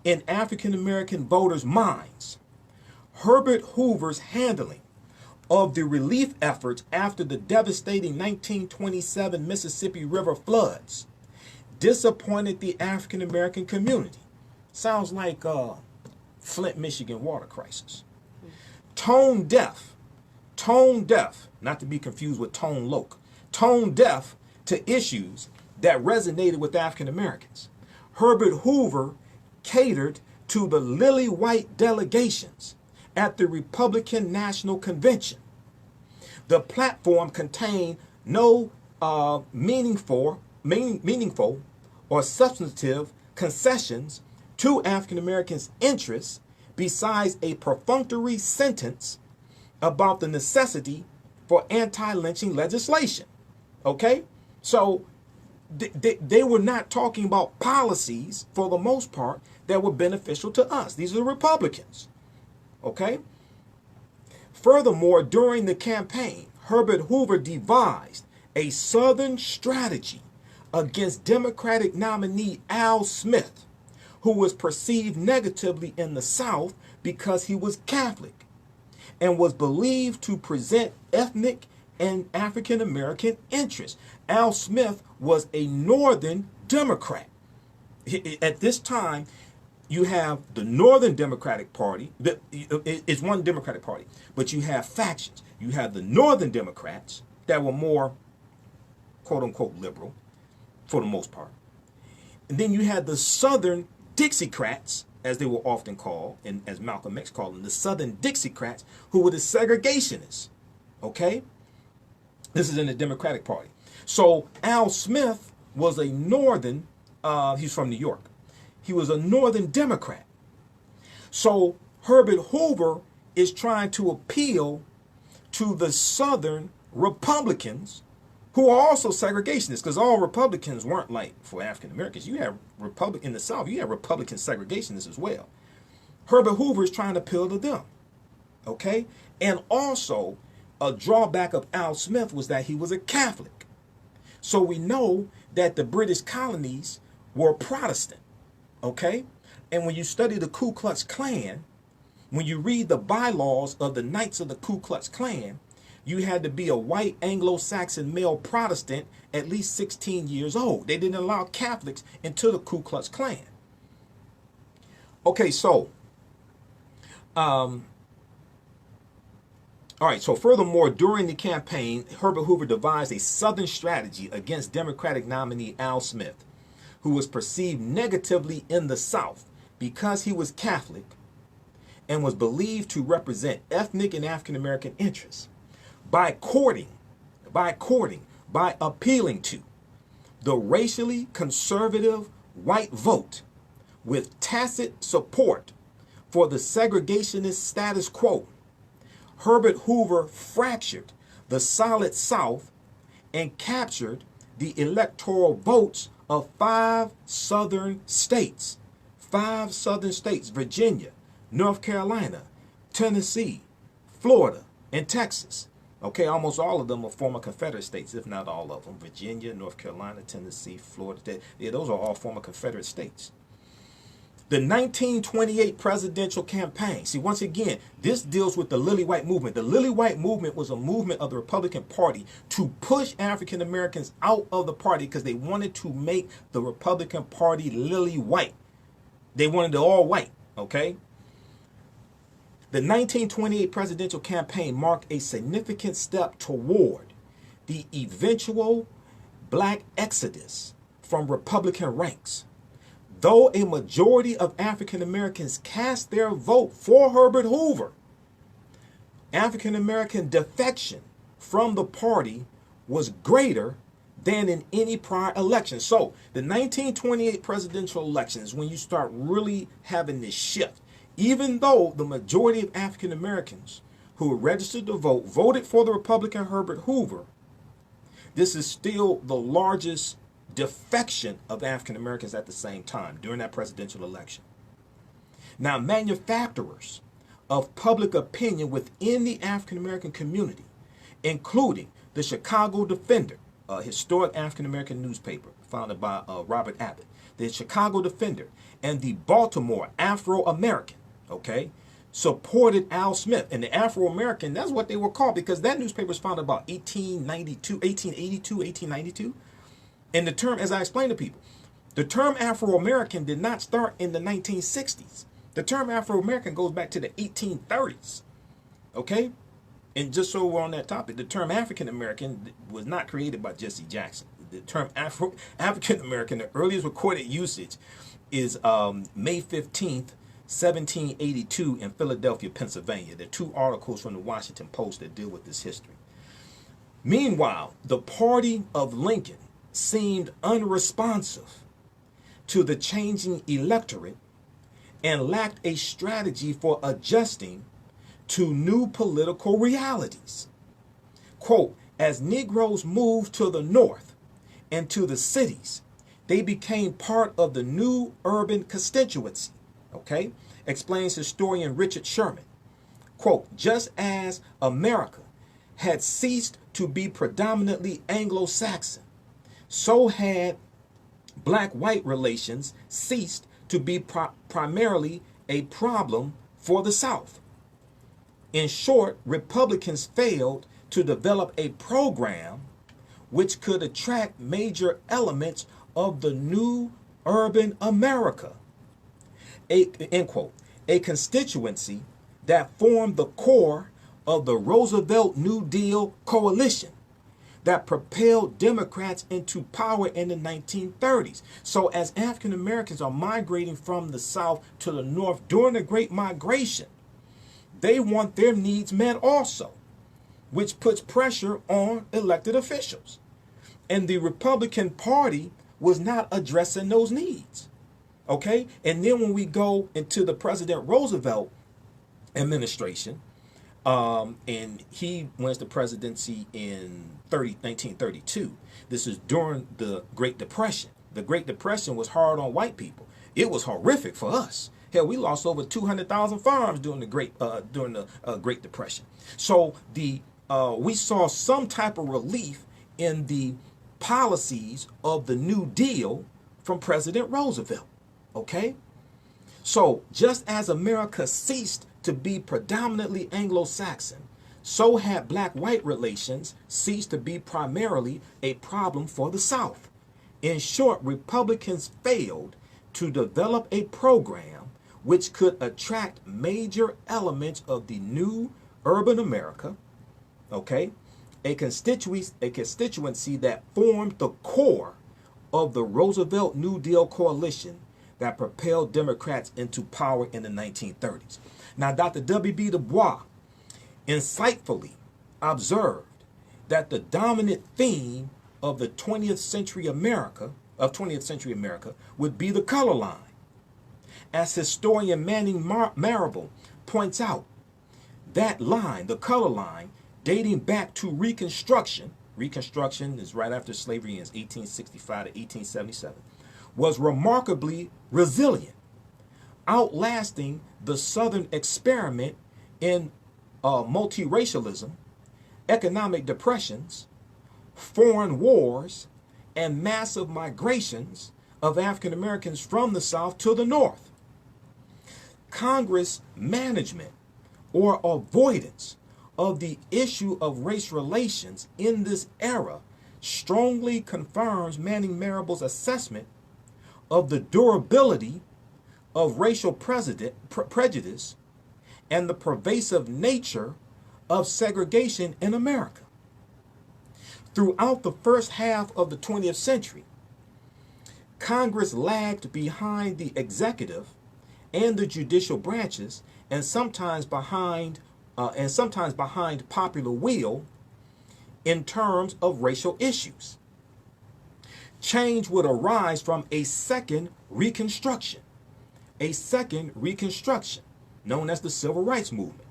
Speaker 1: in African American voters' minds. Herbert Hoover's handling of the relief efforts after the devastating 1927 Mississippi River floods disappointed the African American community. Sounds like Flint, Michigan water crisis. Tone deaf, not to be confused with tone loc, tone deaf to issues that resonated with African Americans. Herbert Hoover catered to the lily white delegations at the Republican National Convention. The platform contained no meaningful or substantive concessions to African Americans' interests besides a perfunctory sentence about the necessity for anti-lynching legislation. Okay? So they were not talking about policies, for the most part, that were beneficial to us. These are the Republicans. Okay? Furthermore, during the campaign, Herbert Hoover devised a Southern strategy against Democratic nominee Al Smith, who was perceived negatively in the South because he was Catholic and was believed to present ethnic and African American interests. Al Smith was a Northern Democrat. At this time, you have the Northern Democratic Party. It's one Democratic Party, but you have factions. You have the Northern Democrats that were more, quote unquote, liberal, for the most part. And then you had the Southern Dixiecrats, as they were often called, and as Malcolm X called them, the Southern Dixiecrats, who were the segregationists. Okay? This is in the Democratic Party. So Al Smith was a Northern, he's from New York. He was a Northern Democrat. So Herbert Hoover is trying to appeal to the Southern Republicans, who are also segregationists, because all Republicans weren't like for African Americans. You have in the South, you have Republican segregationists as well. Herbert Hoover is trying to appeal to them. Okay? And also, a drawback of Al Smith was that he was a Catholic. So we know that the British colonies were Protestant. Okay? And when you study the Ku Klux Klan, when you read the bylaws of the Knights of the Ku Klux Klan, you had to be a white Anglo-Saxon male Protestant at least 16 years old. They didn't allow Catholics into the Ku Klux Klan. Okay, so All right, so furthermore, during the campaign, Herbert Hoover devised a Southern strategy against Democratic nominee Al Smith, who was perceived negatively in the South because he was Catholic and was believed to represent ethnic and African American interests. By appealing to the racially conservative white vote with tacit support for the segregationist status quo, Herbert Hoover fractured the solid South and captured the electoral votes of 5 southern states. 5 southern states: Virginia, North Carolina, Tennessee, Florida, and Texas. Okay, almost all of them are former Confederate states, if not all of them. Virginia, North Carolina, Tennessee, Florida. Yeah, those are all former Confederate states. The 1928 presidential campaign. See, once again, this deals with the Lily White movement. The Lily White movement was a movement of the Republican Party to push African Americans out of the party because they wanted to make the Republican Party lily white. They wanted it all white, okay? The 1928 presidential campaign marked a significant step toward the eventual black exodus from Republican ranks. Though a majority of African Americans cast their vote for Herbert Hoover, African American defection from the party was greater than in any prior election. So the 1928 presidential election is when you start really having this shift. Even though the majority of African Americans who were registered to vote voted for the Republican Herbert Hoover, this is still the largest defection of African Americans at the same time during that presidential election. Now, manufacturers of public opinion within the African American community, including the Chicago Defender, a historic African American newspaper founded by Robert Abbott, the Chicago Defender, and the Baltimore Afro-American, okay, supported Al Smith. And the Afro-American, that's what they were called because that newspaper was founded about 1892. And the term, as I explained to people, the term Afro-American did not start in the 1960s. The term Afro-American goes back to the 1830s, okay? And just so we're on that topic, the term African-American was not created by Jesse Jackson. The term African-American, the earliest recorded usage is May 15th, 1782 in Philadelphia, Pennsylvania. There are 2 articles from the Washington Post that deal with this history. Meanwhile, the party of Lincoln seemed unresponsive to the changing electorate and lacked a strategy for adjusting to new political realities. Quote, as Negroes moved to the north and to the cities, they became part of the new urban constituency, okay, explains historian Richard Sherman. Quote, just as America had ceased to be predominantly Anglo-Saxon, so had black-white relations ceased to be primarily a problem for the South. In short, Republicans failed to develop a program which could attract major elements of the new urban America. End quote. A constituency that formed the core of the Roosevelt New Deal coalition that propelled Democrats into power in the 1930s. So as African Americans are migrating from the South to the North during the Great Migration, they want their needs met also, which puts pressure on elected officials. And the Republican Party was not addressing those needs. Okay? And then when we go into the President Roosevelt administration, and he wins the presidency in 1932. This is during the Great Depression. The Great Depression was hard on white people. It was horrific for us. Hell, we lost over 200,000 farms during the Great Depression. So we saw some type of relief in the policies of the New Deal from President Roosevelt. Okay? So just as America ceased to be predominantly Anglo-Saxon, so had black-white relations ceased to be primarily a problem for the South. In short, Republicans failed to develop a program which could attract major elements of the new urban America okay? A constituency that formed the core of the Roosevelt New Deal coalition that propelled Democrats into power in the 1930s. Now, Dr. W.B. Du Bois insightfully observed that the dominant theme of the 20th century America would be the color line. As historian Manning Marable points out, that line, the color line, dating back to Reconstruction is right after slavery in 1865 to 1877, was remarkably resilient, outlasting the Southern experiment in multiracialism, economic depressions, foreign wars, and massive migrations of African Americans from the South to the North. Congress management or avoidance of the issue of race relations in this era strongly confirms Manning Marable's assessment of the durability of racial prejudice and the pervasive nature of segregation in America. Throughout the first half of the 20th century, Congress lagged behind the executive and the judicial branches, and sometimes behind popular will in terms of racial issues. Change would arise from a second Reconstruction known as the Civil Rights Movement.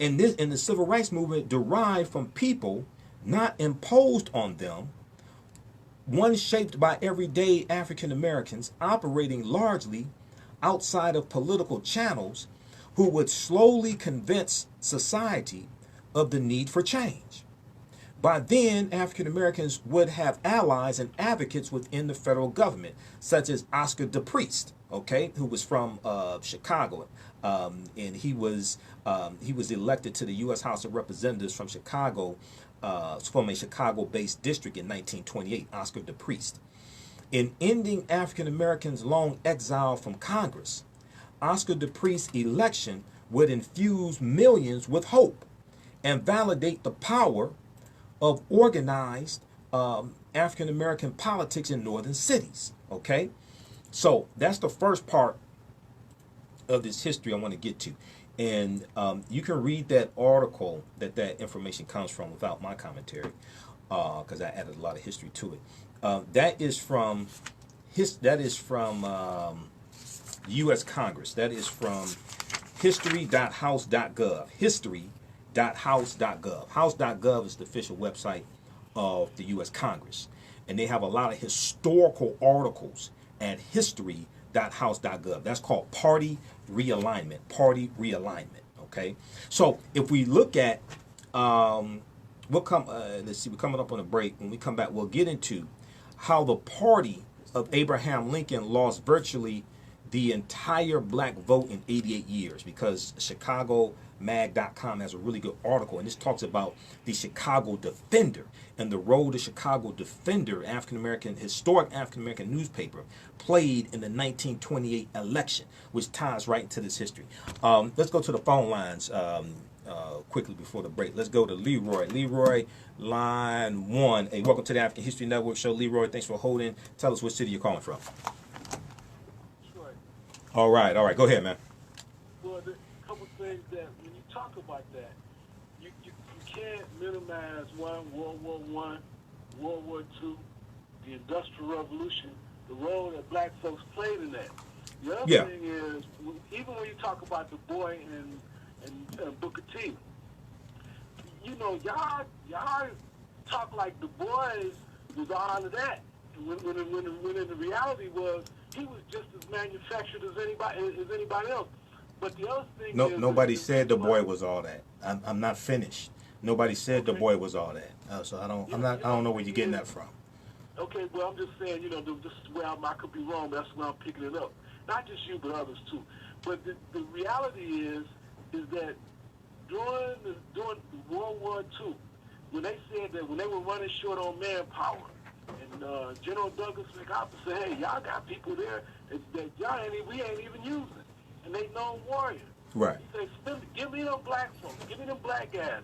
Speaker 1: And the Civil Rights Movement derived from people not imposed on them, one shaped by everyday African Americans operating largely outside of political channels, who would slowly convince society of the need for change. By then, African Americans would have allies and advocates within the federal government, such as Oscar DePriest, okay, who was from Chicago, and he was elected to the U.S. House of Representatives from Chicago, from a Chicago-based district in 1928. Oscar DePriest. In ending African Americans' long exile from Congress, Oscar DePriest's election would infuse millions with hope and validate the power of organized African American politics in northern cities. Okay, so that's the first part of this history I want to get to, and you can read that article that information comes from without my commentary, because I added a lot of history to it. That is from U.S. Congress. That is from history.house.gov. History.house.gov. House.gov is the official website of the U.S. Congress, and they have a lot of historical articles at history.house.gov. That's called party realignment. Party realignment. Okay, so if we look at let's see, we're coming up on a break. When we come back, we'll get into how the party of Abraham Lincoln lost virtually the entire black vote in 88 years, because ChicagoMag.com has a really good article, and this talks about the Chicago Defender and the role the Chicago Defender, historic African American newspaper, played in the 1928 election, which ties right into this history. Let's go to the phone lines quickly before the break. Let's go to Leroy. Leroy, line 1. Hey, welcome to the African History Network show. Leroy, thanks for holding. Tell us what city you're calling from.
Speaker 4: Detroit.
Speaker 1: All right. Go ahead, man.
Speaker 4: Well, there's a couple things that when you talk about that, you can't minimize World War I, World War II, the Industrial Revolution, the role that black folks played in that. The other thing is, even when you talk about Du Bois and Booker T, you know, y'all talk like Du Bois was all of that, when the reality was he was just as manufactured as anybody else. But the other thing is,
Speaker 1: nobody said Du Bois was all that. I'm not finished. Nobody said Du Bois was all that. So I don't know where you're getting that from.
Speaker 4: Okay, well, I'm just saying, you know, this is where I could be wrong, but that's where I'm picking it up. Not just you, but others too. But the reality is that during World War II, when they said that when they were running short on manpower, and General Douglas MacArthur said, "Hey, y'all got people there that we ain't even using, and they known warriors."
Speaker 1: Right.
Speaker 4: He said, "Give me them black folks, give me them black guys."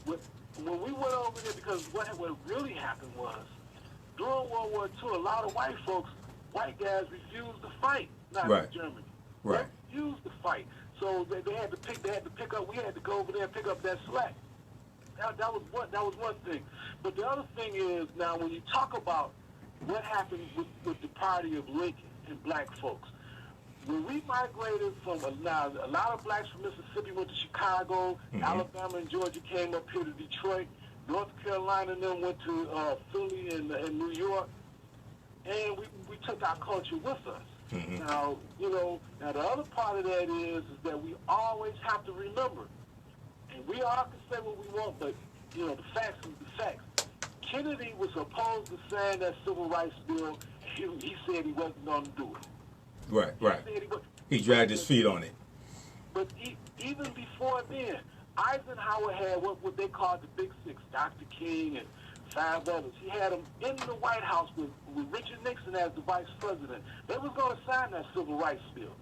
Speaker 4: when we went over there, because what really happened was, during World War II, a lot of white guys refused to fight, not in Germany.
Speaker 1: Right.
Speaker 4: They refused to fight. So they had to pick up, we had to go over there and pick up that slack. That was one thing. But the other thing is, now when you talk about what happened with the party of Lincoln and black folks, when we migrated from, now a lot of blacks from Mississippi went to Chicago, Alabama and Georgia came up here to Detroit, North Carolina and then went to Philly and New York, and we took our culture with us. Now, now the other part of that is that we always have to remember, and we all can say what we want, but, the facts is the facts. Kennedy was opposed to sign that civil rights bill. He said he wasn't going to do it.
Speaker 1: Right. He dragged his feet on it.
Speaker 4: But even before then, Eisenhower had what they called the Big Six, Dr. King and 5 others. He had them in the White House with Richard Nixon as the vice president. They was going to sign that civil rights bill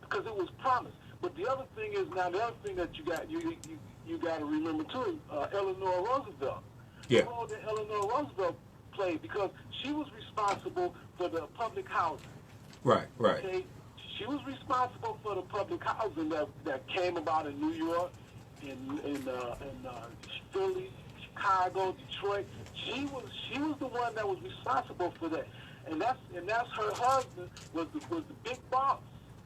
Speaker 4: because it was promised. But the other thing is, now the other thing that you got to remember too, Eleanor Roosevelt.
Speaker 1: Yeah.
Speaker 4: The role that Eleanor Roosevelt played, because she was responsible for the public housing.
Speaker 1: Right.
Speaker 4: Okay? She was responsible for the public housing that came about in New York, in Philly, Chicago, Detroit. She was the one that was responsible for that, and that's her husband was the big boss.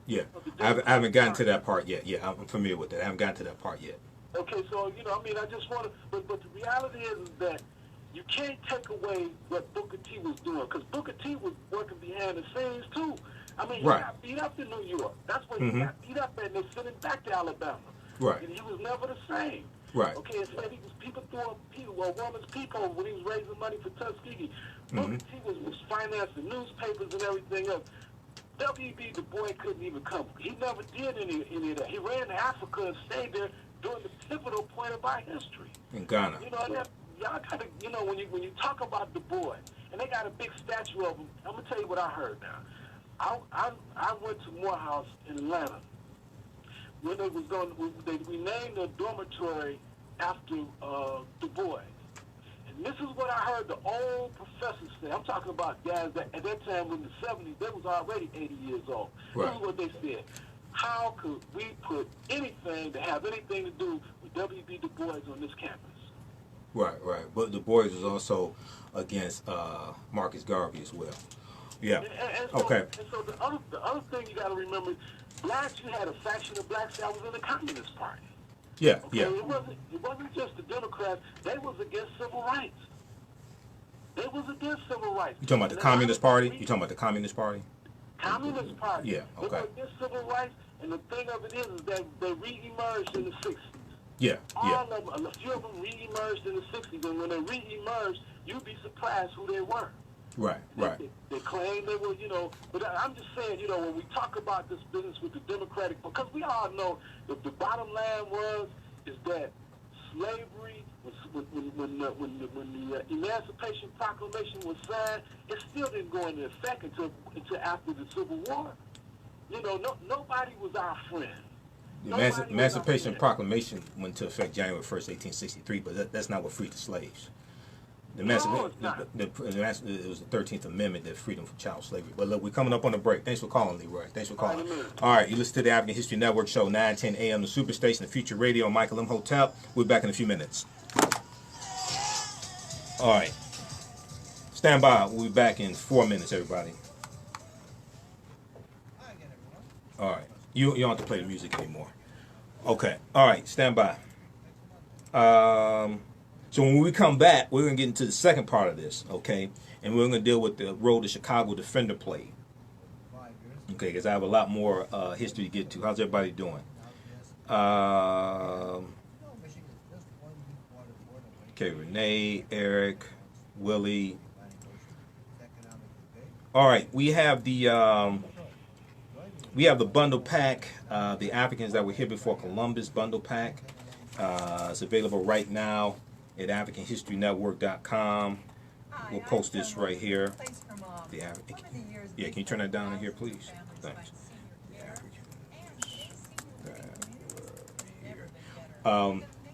Speaker 1: Yeah, I haven't gotten to that part yet. Yeah, I'm familiar with that. I haven't gotten to that part yet.
Speaker 4: Okay, so I just want to, but the reality is that you can't take away what Booker T was doing, because Booker T was working behind the scenes too. He got beat up in New York. That's where he got beat up at, and they sent him back to Alabama.
Speaker 1: Right.
Speaker 4: And he was never the same.
Speaker 1: Right.
Speaker 4: Okay, instead people threw a woman's peephole when he was raising money for Tuskegee. Booker T was financing newspapers and everything else. W.B. Du Bois couldn't even come. He never did any of that. He ran to Africa and stayed there during the pivotal point of our history.
Speaker 1: In Ghana.
Speaker 4: Y'all gotta, when you talk about Du Bois, and they got a big statue of him, I'm gonna tell you what I heard now. I went to Morehouse in Atlanta when they was going. We named a dormitory after Du Bois. And this is what I heard the old professors say. I'm talking about guys that at that time in the 70s, they was already 80 years old.
Speaker 1: Right.
Speaker 4: This is what they said. How could we put anything to have anything to do with W.B. Du Bois on this campus?
Speaker 1: Right. But Du Bois was also against Marcus Garvey as well. Yeah.
Speaker 4: And so,
Speaker 1: okay.
Speaker 4: And so the other thing you got to remember, blacks, you had a faction of blacks that was in the Communist Party.
Speaker 1: Yeah.
Speaker 4: Okay?
Speaker 1: Yeah.
Speaker 4: It wasn't just the Democrats. They was against civil rights. They was against civil rights.
Speaker 1: You talking about the Communist Party? You talking about the Communist Party?
Speaker 4: Communist Party.
Speaker 1: Yeah. Okay.
Speaker 4: They were against civil rights, and the thing of it is that they re-emerged in the 60s.
Speaker 1: Yeah.
Speaker 4: All of them, a few of them re-emerged in the 60s, and when they re-emerged, you'd be surprised who they were.
Speaker 1: Right.
Speaker 4: They claim they were, but I'm just saying, when we talk about this business with the Democratic, because we all know that the bottom line is that slavery, when the Emancipation Proclamation was signed, it still didn't go into effect until after the Civil War. Nobody was our friend.
Speaker 1: The Emancipation Proclamation went into effect January 1st, 1863, but that's not what freed the slaves. It was the 13th Amendment that freed them from child slavery. But look, we're coming up on the break. Thanks for calling, Leroy. Thanks for calling. All right, you listen to the African History Network show, 9:10 a.m. the Superstation, the Future Radio. Michael Imhotep. We'll be back in a few minutes. All right. Stand by. We'll be back in 4 minutes, everybody. All right. You don't have to play the music anymore. Okay. All right. Stand by. So when we come back, we're going to get into the second part of this, okay? And we're going to deal with the role the Chicago Defender played. Okay, because I have a lot more history to get to. How's everybody doing? Okay, Renee, Eric, Willie. All right, we have the bundle pack, the Africans that were here before Columbus bundle pack. It's available right now at AfricanHistoryNetwork.com. We'll post this right here. The African. Yeah, can you turn that down in here, please? Thanks.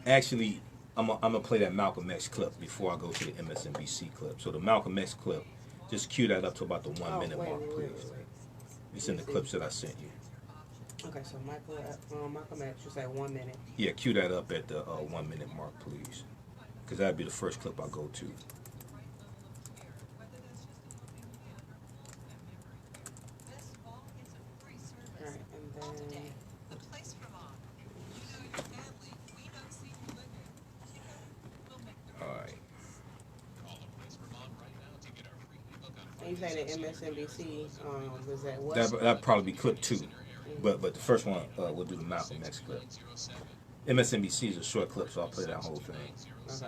Speaker 1: Actually, I'm gonna play that Malcolm X clip before I go to the MSNBC clip. So the Malcolm X clip, just cue that up to about the 1 minute mark, please. It's in the clips that I sent you.
Speaker 2: Okay, so Malcolm X, you said 1 minute.
Speaker 1: Yeah, cue that up at the 1 minute mark, please, because that'd be the first clip I go to.
Speaker 2: All right, and then.
Speaker 1: All right.
Speaker 2: And you say the MSNBC, was that what?
Speaker 1: That'd probably be clip 2, but the first one we'll do the Malcolm X clip. MSNBC is a short clip, so I'll play that whole thing.
Speaker 2: Okay.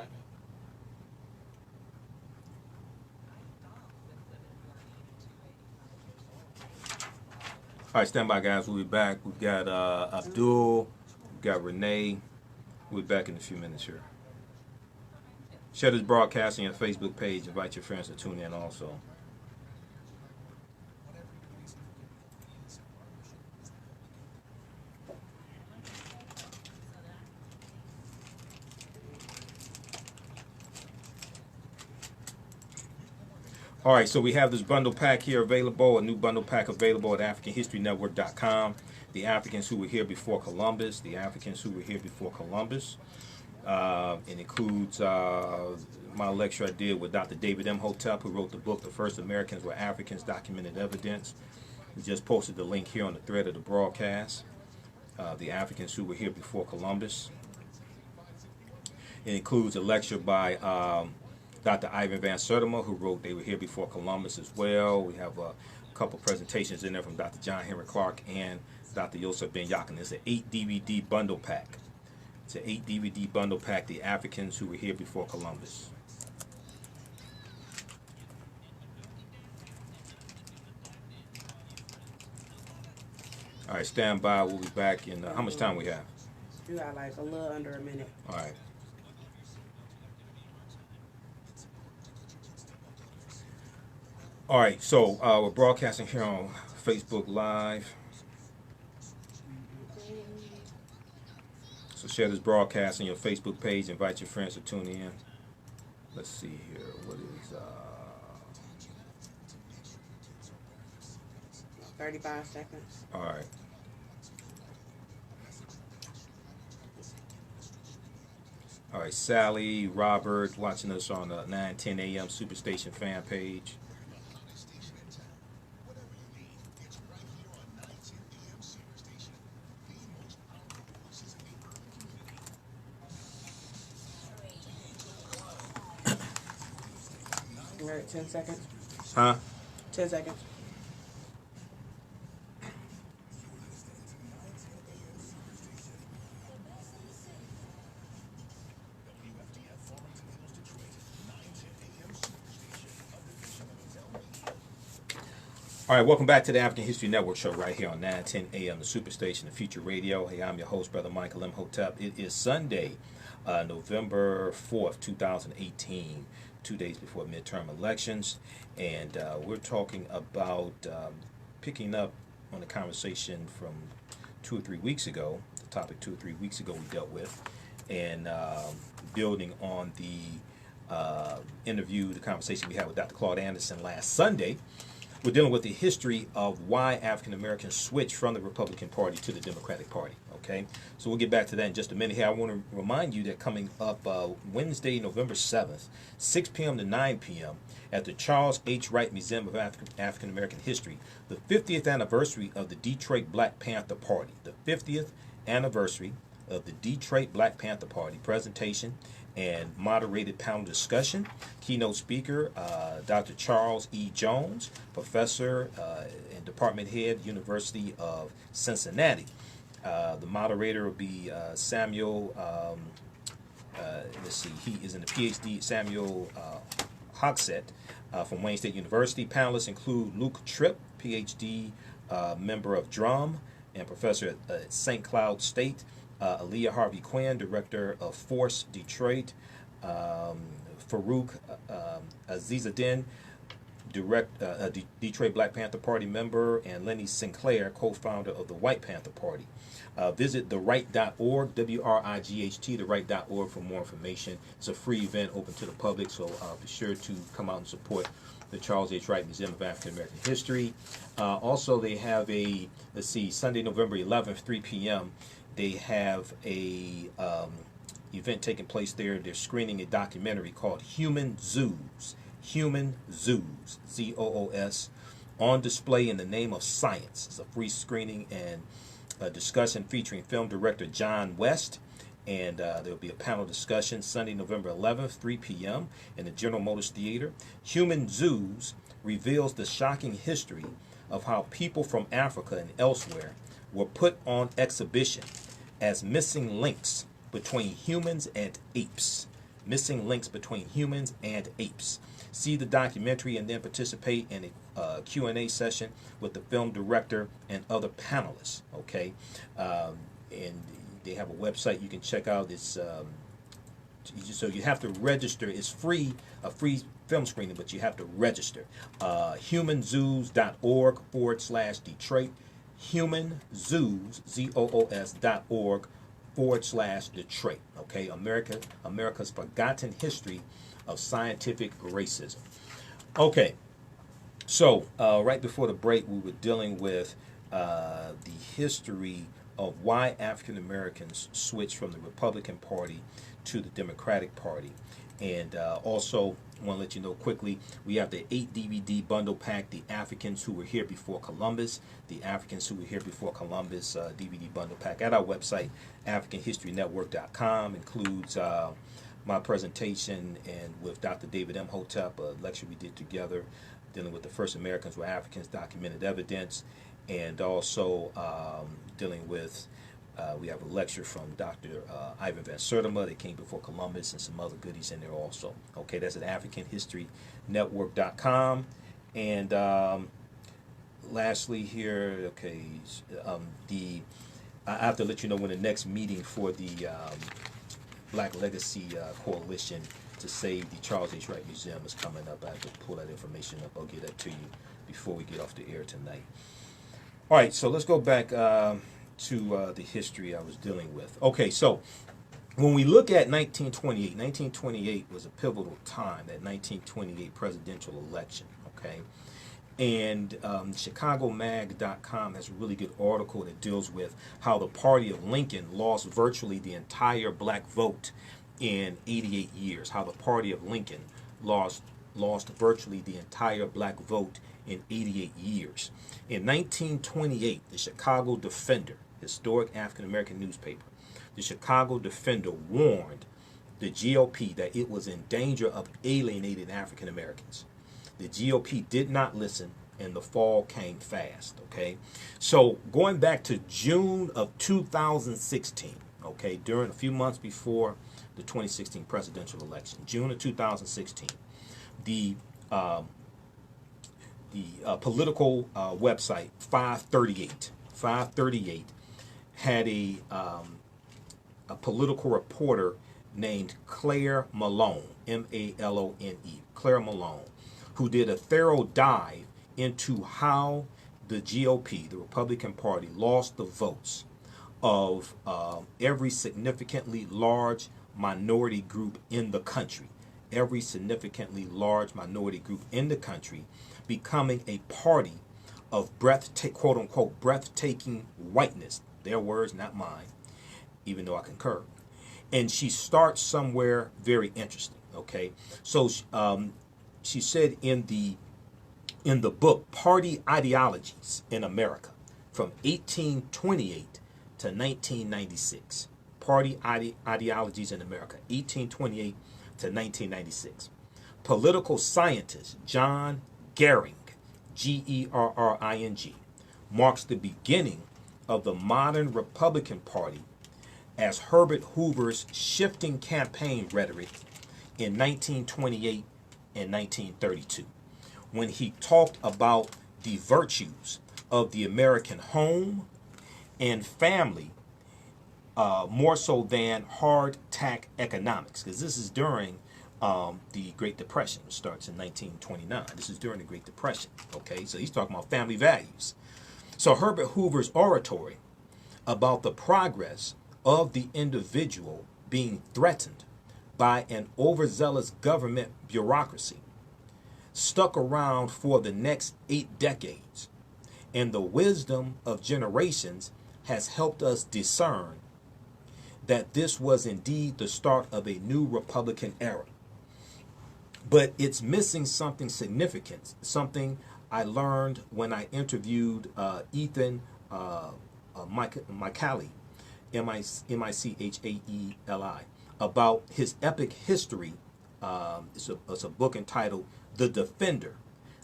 Speaker 1: All right, stand by, guys. We'll be back. We've got Abdul, we've got Renee. We'll be back in a few minutes here. Share this broadcast on your Facebook page. Invite your friends to tune in also. All right, so we have this bundle pack here available, a new bundle pack available at AfricanHistoryNetwork.com. The Africans who were here before Columbus, the Africans who were here before Columbus. It includes my lecture I did with Dr. David Imhotep, who wrote the book, The First Americans Were Africans, Documented Evidence. We just posted the link here on the thread of the broadcast. The Africans who were here before Columbus. It includes a lecture by Dr. Ivan Van Sertima, who wrote They Were Here Before Columbus as well. We have a couple presentations in there from Dr. John Henry Clark and Dr. Yosef Ben Yakin. It's an 8 DVD bundle pack. It's an 8 DVD bundle pack, The Africans Who Were Here Before Columbus. All right, stand by. We'll be back in, how much time we have?
Speaker 2: You got like a little under a minute.
Speaker 1: All right. All right, so we're broadcasting here on Facebook Live. So share this broadcast on your Facebook page. Invite your friends to tune in. Let's see here. What is
Speaker 2: 35 seconds.
Speaker 1: all right. All right, Sally, Robert, watching us on the 910 AM Superstation fan page.
Speaker 2: All right, 10 seconds.
Speaker 1: Huh?
Speaker 2: 10 seconds.
Speaker 1: All right, welcome back to the African History Network show right here on 910 AM, the Superstation, the Future Radio. Hey, I'm your host, Brother Michael Imhotep. It is Sunday, November 4th, 2018, 2 days before midterm elections, and we're talking about picking up on the conversation from 2 or 3 weeks ago, the topic 2 or 3 weeks ago we dealt with, and building on the interview, the conversation we had with Dr. Claude Anderson last Sunday. We're dealing with the history of why African Americans switched from the Republican Party to the Democratic Party. Okay, so we'll get back to that in just a minute. Here, I want to remind you that coming up Wednesday, November 7th, 6 p.m. to 9 p.m. at the Charles H. Wright Museum of African American History, the 50th anniversary of the Detroit Black Panther Party. The 50th anniversary of the Detroit Black Panther Party presentation and moderated panel discussion. Keynote speaker, Dr. Charles E. Jones, professor and department head, University of Cincinnati. The moderator will be Samuel, let's see, he is in the PhD, Samuel Hogsett from Wayne State University. Panelists include Luke Tripp, PhD, member of Drum and professor at St. Cloud State. Aaliyah Harvey Quinn, director of Force Detroit. Farouk Azizuddin, Detroit Black Panther Party member, and Lenny Sinclair, co-founder of the White Panther Party. Visit theright.org, W-R-I-G-H-T, theright.org for more information. It's a free event open to the public, so be sure to come out and support the Charles H. Wright Museum of African American History. Also, they have a, Sunday, November 11th, 3 p.m., they have a event taking place there. They're screening a documentary called Human Zoos, Zoos, on display in the name of science. It's a free screening and a discussion featuring film director John West, and there'll be a panel discussion Sunday, November 11th, 3 p.m. in the General Motors Theater. Human Zoos reveals the shocking history of how people from Africa and elsewhere were put on exhibition as missing links between humans and apes. Missing links between humans and apes. See the documentary and then participate in a Q&A session with the film director and other panelists. Okay, and they have a website you can check out. It's so you have to register. It's free, a free film screening, but you have to register. Humanzoos.org/Detroit. Humanzoos, ZOOS.org/Detroit. Okay, America's forgotten history of scientific racism. Okay, so right before the break, we were dealing with the history of why African Americans switched from the Republican Party to the Democratic Party. And also, I want to let you know quickly, we have the 8 DVD bundle pack, The Africans Who Were Here Before Columbus. The Africans Who Were Here Before Columbus DVD bundle pack at our website, AfricanHistoryNetwork.com. Includes my presentation and with Dr. David Imhotep, a lecture we did together dealing with the first Americans were Africans, documented evidence, and also dealing with we have a lecture from Dr. Ivan Van Sertima that came before Columbus, and some other goodies in there also. Okay, that's at AfricanHistoryNetwork.com. And lastly here, okay, I have to let you know when the next meeting for the Black Legacy Coalition to Save the Charles H. Wright Museum is coming up. I have to pull that information up. I'll get that to you before we get off the air tonight. All right, so let's go back to the history I was dealing with. Okay, so when we look at 1928 was a pivotal time, that 1928 presidential election, okay? And ChicagoMag.com has a really good article that deals with how the party of Lincoln lost virtually the entire black vote in 88 years, how the party of Lincoln lost virtually the entire black vote in 88 years. In 1928, the Chicago Defender, historic African-American newspaper, the Chicago Defender warned the GOP that it was in danger of alienating African Americans. The GOP did not listen, and the fall came fast, okay? So going back to June of 2016, okay, during a few months before the 2016 presidential election, June of 2016, the political website 538 had a political reporter named Claire Malone, M-A-L-O-N-E, Claire Malone, who did a thorough dive into how the GOP, the Republican Party, lost the votes of every significantly large minority group in the country. Every significantly large minority group in the country, becoming a party of quote-unquote breathtaking whiteness. Their words, not mine, even though I concur. And she starts somewhere very interesting, okay? So she said in the book Party Ideologies in America from 1828 to 1996. Party Ideologies in America, 1828 to 1996. Political scientist John Gehring, G-E-R-R-I-N-G, marks the beginning of the modern Republican Party as Herbert Hoover's shifting campaign rhetoric in 1928 and 1932, when he talked about the virtues of the American home and family more so than hard tack economics, because this is during the Great Depression, which starts in 1929. This is during the Great Depression. Okay, so he's talking about family values. So Herbert Hoover's oratory about the progress of the individual being threatened by an overzealous government bureaucracy stuck around for the next 8 decades, and the wisdom of generations has helped us discern that this was indeed the start of a new Republican era. But it's missing something significant, something I learned when I interviewed Ethan Michaeli, Michaeli, about his epic history. It's a book entitled The Defender,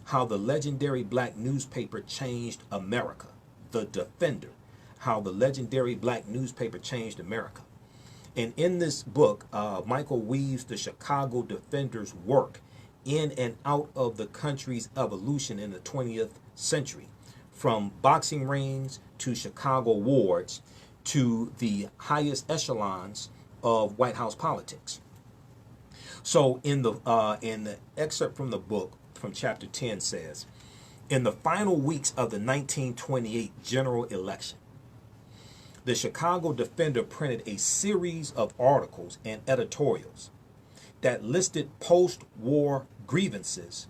Speaker 1: How the Legendary Black Newspaper Changed America. The Defender, How the Legendary Black Newspaper Changed America. And in this book, Michael weaves the Chicago Defender's work in and out of the country's evolution in the 20th century, from boxing rings to Chicago wards to the highest echelons of White House politics. So in the excerpt from the book, from chapter 10 says, in the final weeks of the 1928 general election, the Chicago Defender printed a series of articles and editorials that listed post-war grievances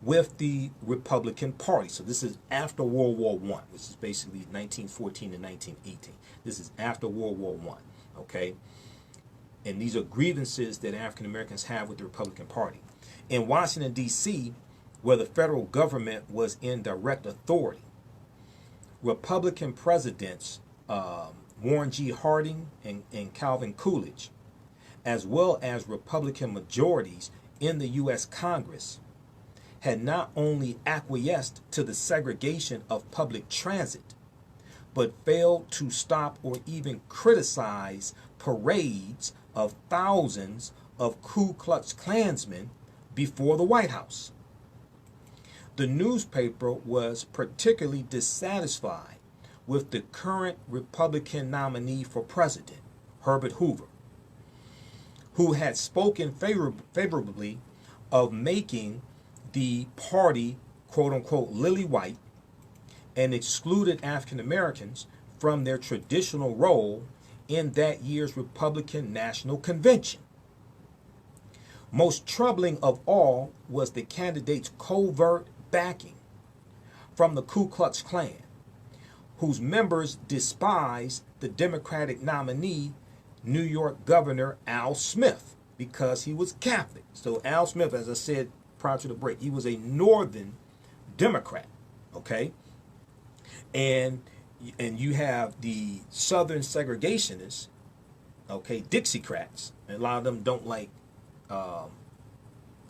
Speaker 1: with the Republican Party. So this is after World War I, which is basically 1914 and 1918. This is after World War I, okay? And these are grievances that African Americans have with the Republican Party. In Washington, D.C., where the federal government was in direct authority, Republican presidents Warren G. Harding and Calvin Coolidge, as well as Republican majorities in the U.S. Congress, had not only acquiesced to the segregation of public transit, but failed to stop or even criticize parades of thousands of Ku Klux Klansmen before the White House. The newspaper was particularly dissatisfied with the current Republican nominee for president, Herbert Hoover, who had spoken favorably of making the party, quote unquote, lily white, and excluded African Americans from their traditional role in that year's Republican National Convention. Most troubling of all was the candidate's covert backing from the Ku Klux Klan, whose members despised the Democratic nominee, New York Governor Al Smith, because he was Catholic. So Al Smith, as I said prior to the break, he was a Northern Democrat, okay? And you have the Southern segregationists, okay, Dixiecrats, and a lot of them don't like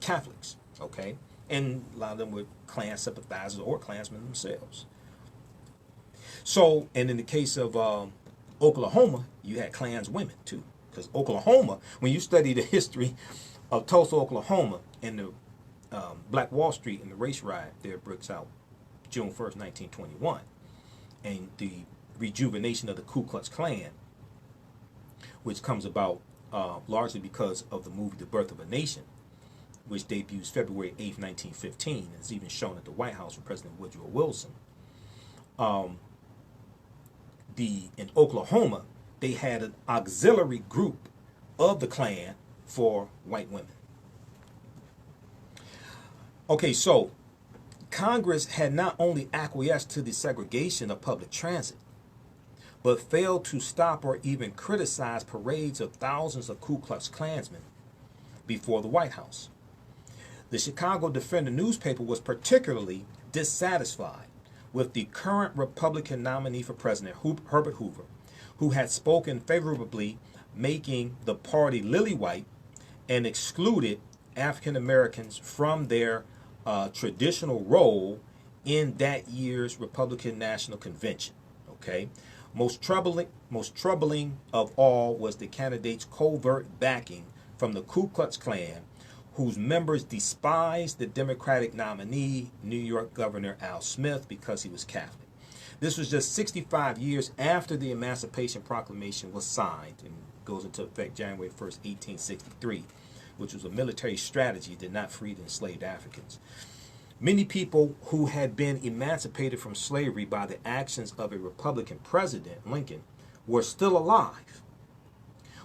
Speaker 1: Catholics, okay? And a lot of them were Klan sympathizers or Klansmen themselves. So, and in the case of Oklahoma, you had Klans women too. Because Oklahoma, when you study the history of Tulsa, Oklahoma, and the Black Wall Street and the race riot there breaks out June 1st, 1921, and the rejuvenation of the Ku Klux Klan, which comes about largely because of the movie The Birth of a Nation, which debuts February 8th, 1915, and is even shown at the White House with President Woodrow Wilson. In Oklahoma, they had an auxiliary group of the Klan for white women. Okay, so Congress had not only acquiesced to the segregation of public transit, but failed to stop or even criticize parades of thousands of Ku Klux Klansmen before the White House. The Chicago Defender newspaper was particularly dissatisfied with the current Republican nominee for president, Herbert Hoover, who had spoken favorably, making the party lily white and excluded African Americans from their traditional role in that year's Republican National Convention. Okay, most troubling of all was the candidate's covert backing from the Ku Klux Klan, whose members despised the Democratic nominee, New York Governor Al Smith, because he was Catholic. This was just 65 years after the Emancipation Proclamation was signed and goes into effect January 1st, 1863. which was a military strategy, did not free the enslaved Africans. Many people who had been emancipated from slavery by the actions of a Republican president, Lincoln, were still alive,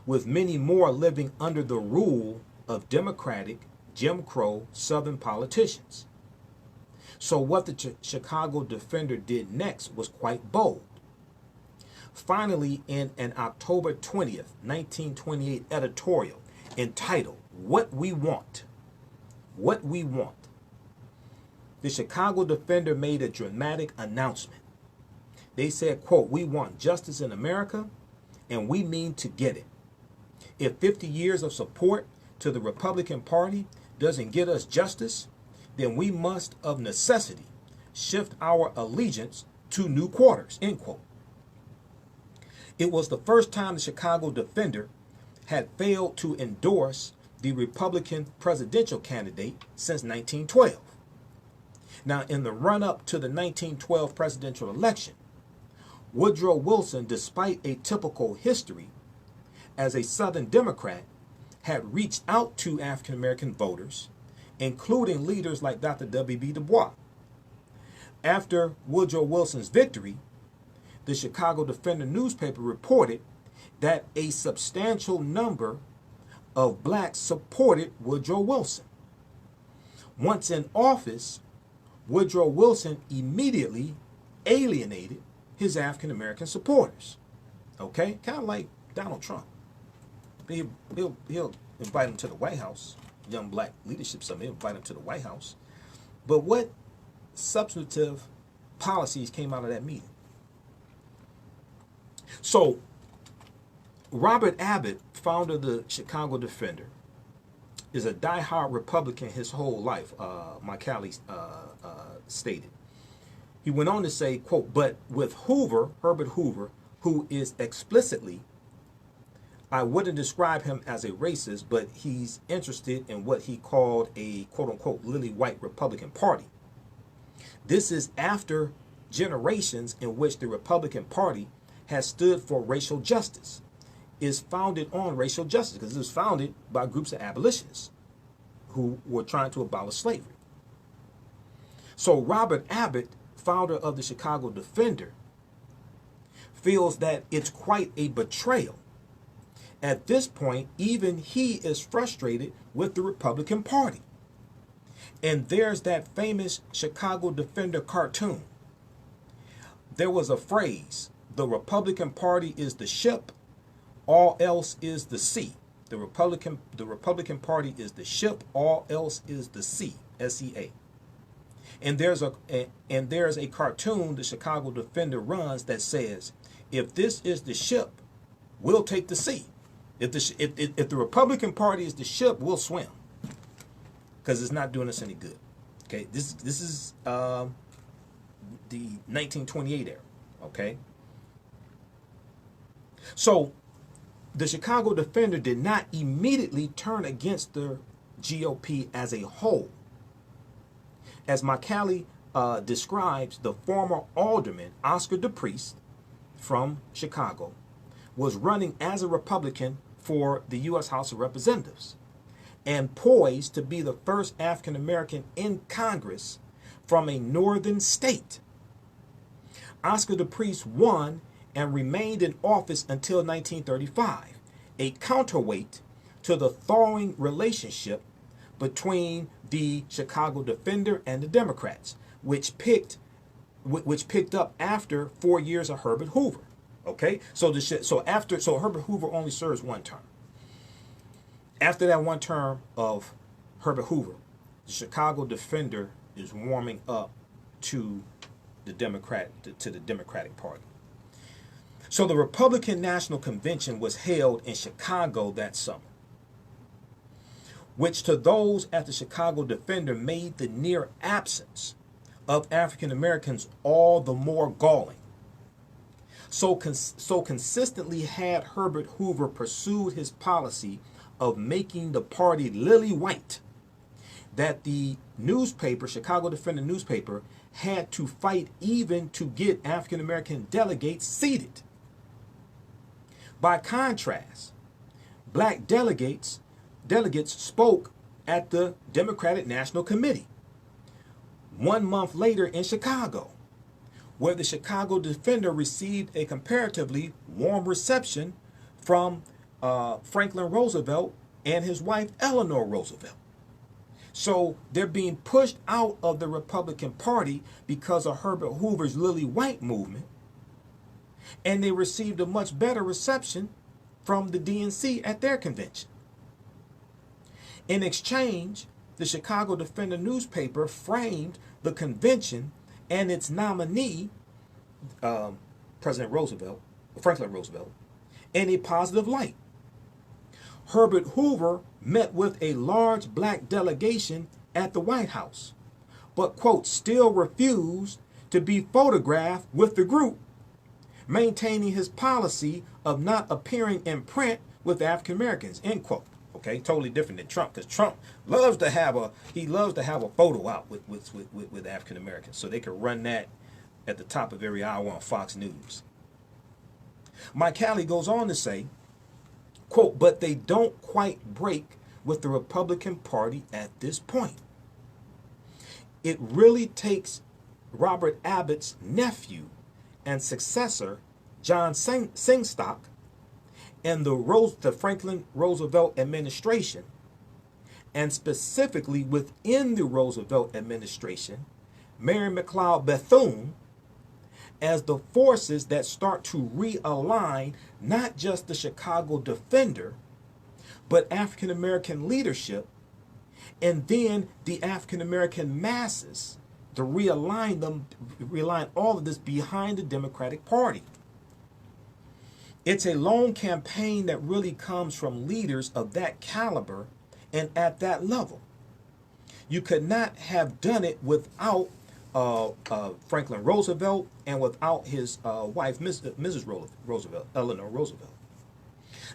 Speaker 1: with many more living under the rule of Democratic, Jim Crow Southern politicians. So what the Chicago Defender did next was quite bold. Finally, in an October 20th, 1928 editorial entitled, "What We Want," the Chicago Defender made a dramatic announcement. They said, quote, "We want justice in America, and we mean to get it. If 50 years of support to the Republican Party doesn't get us justice, then we must, of necessity, shift our allegiance to new quarters," end quote. It was the first time the Chicago Defender had failed to endorse the Republican presidential candidate since 1912. Now, in the run-up to the 1912 presidential election, Woodrow Wilson, despite a typical history as a Southern Democrat, had reached out to African-American voters, including leaders like Dr. W.B. Du Bois. After Woodrow Wilson's victory, the Chicago Defender newspaper reported that a substantial number of blacks supported Woodrow Wilson. Once in office, Woodrow Wilson immediately alienated his African-American supporters. Okay? Kind of like Donald Trump. He'll invite him to the White House. Young Black Leadership Summit, he'll invite him to the White House. But what substantive policies came out of that meeting? So, Robert Abbott, founder of the Chicago Defender, is a diehard Republican his whole life, Michael stated. He went on to say, quote, "But with Hoover, Herbert Hoover, who is explicitly, I wouldn't describe him as a racist, but he's interested in what he called a quote-unquote lily white Republican Party. This is after generations in which the Republican Party has stood for racial justice, is founded on racial justice, because it was founded by groups of abolitionists who were trying to abolish slavery. So Robert Abbott, founder of the Chicago Defender, feels that it's quite a betrayal. At this point, even he is frustrated with the Republican Party. And there's that famous Chicago Defender cartoon. There was a phrase, "The Republican Party is the ship, all else is the sea." The Republican Party is the ship, all else is the sea, S-E-A. And there's a cartoon the Chicago Defender runs that says, "If this is the ship, we'll take the sea. If the Republican Party is the ship, we'll swim, because it's not doing us any good." Okay, this is the 1928 era. Okay, so the Chicago Defender did not immediately turn against the GOP as a whole. As Macaulay describes, the former alderman Oscar DePriest from Chicago was running as a Republican for the U.S. House of Representatives and poised to be the first African American in Congress from a northern state. Oscar DePriest won and remained in office until 1935, a counterweight to the thawing relationship between the Chicago Defender and the Democrats, which picked up after 4 years of Herbert Hoover. Okay, so Herbert Hoover only serves one term. After that one term of Herbert Hoover, the Chicago Defender is warming up to the Democratic Party. So the Republican National Convention was held in Chicago that summer, which to those at the Chicago Defender made the near absence of African Americans all the more galling. So consistently had Herbert Hoover pursued his policy of making the party lily white that the newspaper, Chicago Defender newspaper, had to fight even to get African American delegates seated. By contrast, black delegates delegates spoke at the Democratic National Committee 1 month later in Chicago, where the Chicago Defender received a comparatively warm reception from Franklin Roosevelt and his wife Eleanor Roosevelt. So they're being pushed out of the Republican Party because of Herbert Hoover's Lily White movement, and they received a much better reception from the DNC at their convention. In exchange, the Chicago Defender newspaper framed the convention and its nominee, President Roosevelt, Franklin Roosevelt, in a positive light. Herbert Hoover met with a large black delegation at the White House, but, quote, still refused to be photographed with the group, maintaining his policy of not appearing in print with African Americans, end quote. Okay, totally different than Trump, because Trump loves to have a photo out with African Americans, so they could run that at the top of every hour on Fox News. Mike Halley goes on to say, quote, but they don't quite break with the Republican Party at this point. It really takes Robert Abbott's nephew and successor, John Singstock, and the Franklin Roosevelt administration, and specifically within the Roosevelt administration, Mary McLeod Bethune, as the forces that start to realign not just the Chicago Defender, but African American leadership, and then the African American masses, to realign all of this behind the Democratic Party. It's a long campaign that really comes from leaders of that caliber and at that level. You could not have done it without Franklin Roosevelt and without his wife, Mrs. Roosevelt, Eleanor Roosevelt.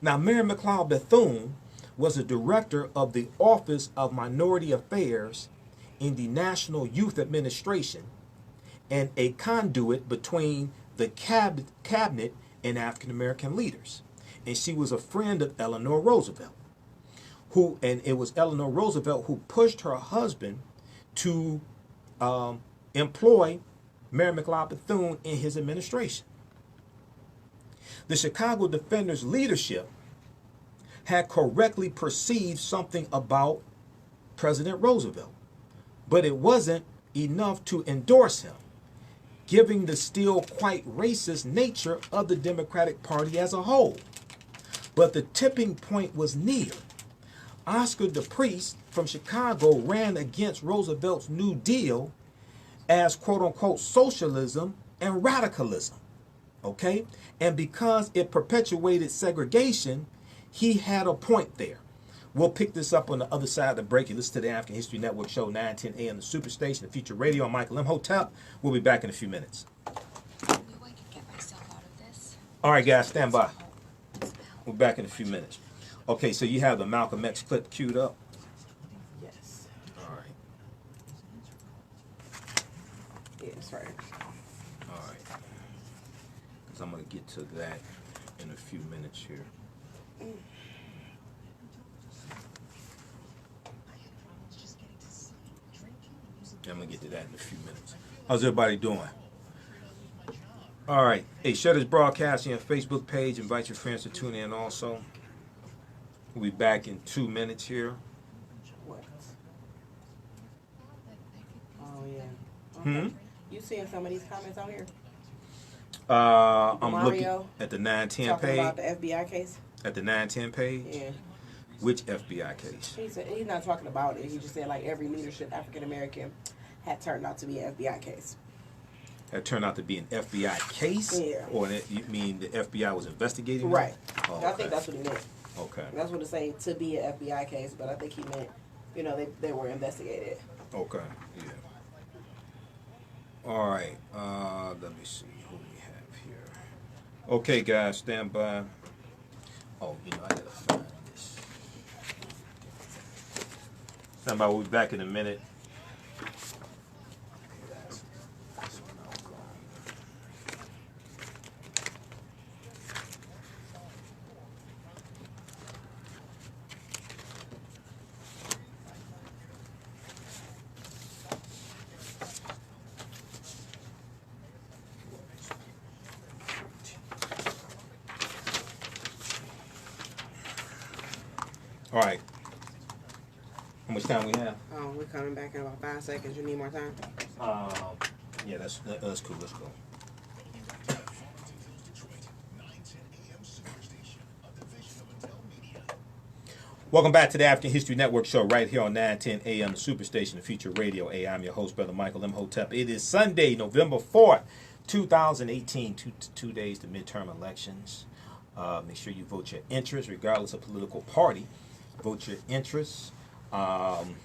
Speaker 1: Now, Mary McLeod Bethune was a director of the Office of Minority Affairs in the National Youth Administration and a conduit between the cabinet and African American leaders. And she was a friend of Eleanor Roosevelt, and it was Eleanor Roosevelt who pushed her husband to employ Mary McLeod Bethune in his administration. The Chicago Defender's leadership had correctly perceived something about President Roosevelt, but it wasn't enough to endorse him, given the still quite racist nature of the Democratic Party as a whole. But the tipping point was near. Oscar DePriest from Chicago ran against Roosevelt's New Deal as quote-unquote socialism and radicalism, okay? And because it perpetuated segregation, he had a point there. We'll pick this up on the other side of the break. You listen to the African History Network show, 910 AM the Superstation, the Future Radio. I'm Michael Imhotep. We'll be back in a few minutes. All right, guys, stand by. We're back in a few minutes. Okay, so you have the Malcolm X clip queued up?
Speaker 2: Yes.
Speaker 1: All right.
Speaker 2: Yes, right.
Speaker 1: All right. Because I'm going to get to that in a few minutes here. I'm going to get to that in a few minutes. How's everybody doing? All right. Hey, share this broadcasting on Facebook page. Invite your friends to tune in also. We'll be back in 2 minutes here.
Speaker 2: What? Oh, yeah. Okay. You seeing some of these comments out here?
Speaker 1: I'm looking at the 910
Speaker 2: talking
Speaker 1: page.
Speaker 2: about the FBI case?
Speaker 1: At the 910 page?
Speaker 2: Yeah.
Speaker 1: Which FBI case?
Speaker 2: He said he's not talking about it. He just said like every leadership African American had turned out to be an FBI case.
Speaker 1: That turned out to be an FBI case?
Speaker 2: Yeah.
Speaker 1: Or you mean the FBI was investigating it?
Speaker 2: Right.
Speaker 1: Oh,
Speaker 2: I think that's what he meant.
Speaker 1: Okay.
Speaker 2: That's what it's saying, to be an FBI case, but I think he meant, you know, they were investigated.
Speaker 1: Okay. Yeah. All right. Let me see who we have here. Okay, guys, stand by. Oh, I gotta find this. Stand by. We'll be back in a minute. All right. How much time we have?
Speaker 2: We're coming back in about 5 seconds. You need more time?
Speaker 1: Yeah, that's cool. Let's go.
Speaker 3: Detroit, 910 AM Superstation, a division of Adele Media.
Speaker 1: Welcome back to the African History Network show right here on 910 AM Superstation, the Future Radio. Hey, I'm your host, Brother Michael Imhotep. It is Sunday, November 4th, 2018, two days to midterm elections. Make sure you vote your interest, regardless of political party. Vote your interests, and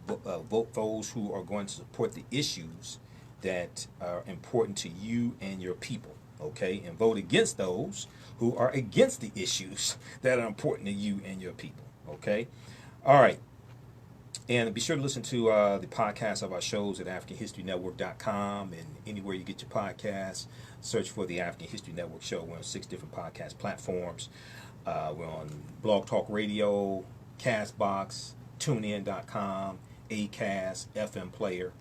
Speaker 1: vote those who are going to support the issues that are important to you and your people. Okay, and vote against those who are against the issues that are important to you and your people. Okay, all right. And be sure to listen to the podcast of our shows at AfricanHistoryNetwork.com and anywhere you get your podcasts. Search for the African History Network show. We're on 6 different podcast platforms. We're on Blog Talk Radio, Castbox, TuneIn.com, Acast, FM Player.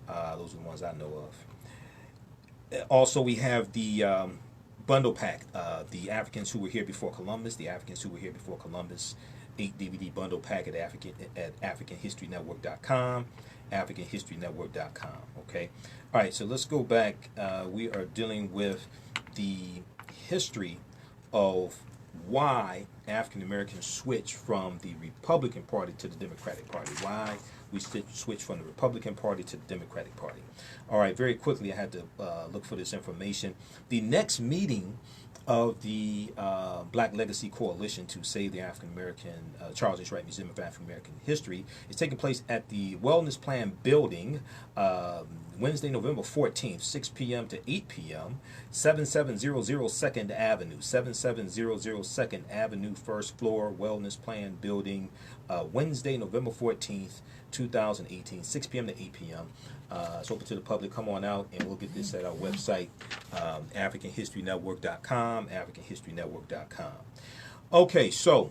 Speaker 1: Those are the ones I know of. Also, we have the bundle pack, the Africans Who Were Here Before Columbus, the Africans Who Were Here Before Columbus, 8 DVD bundle pack at AfricanHistoryNetwork.com, AfricanHistoryNetwork.com. Okay, all right. So let's go back. We are dealing with the history of why African Americans switched from the Republican Party to the Democratic Party. Why we switched from the Republican Party to the Democratic Party. All right, very quickly, I had to look for this information. The next meeting of the Black Legacy Coalition to Save the African American Charles H. Wright Museum of African American History is taking place at the Wellness Plan Building Wednesday, November 14th, 6 p.m. to 8 p.m., 7700 2nd Avenue, 7700 2nd Avenue, first floor, Wellness Plan Building, Wednesday, November 14th, 2018, 6 p.m. to 8 p.m. It's open to the public. Come on out, and we'll get this at our website, AfricanHistoryNetwork.com, AfricanHistoryNetwork.com. Okay, so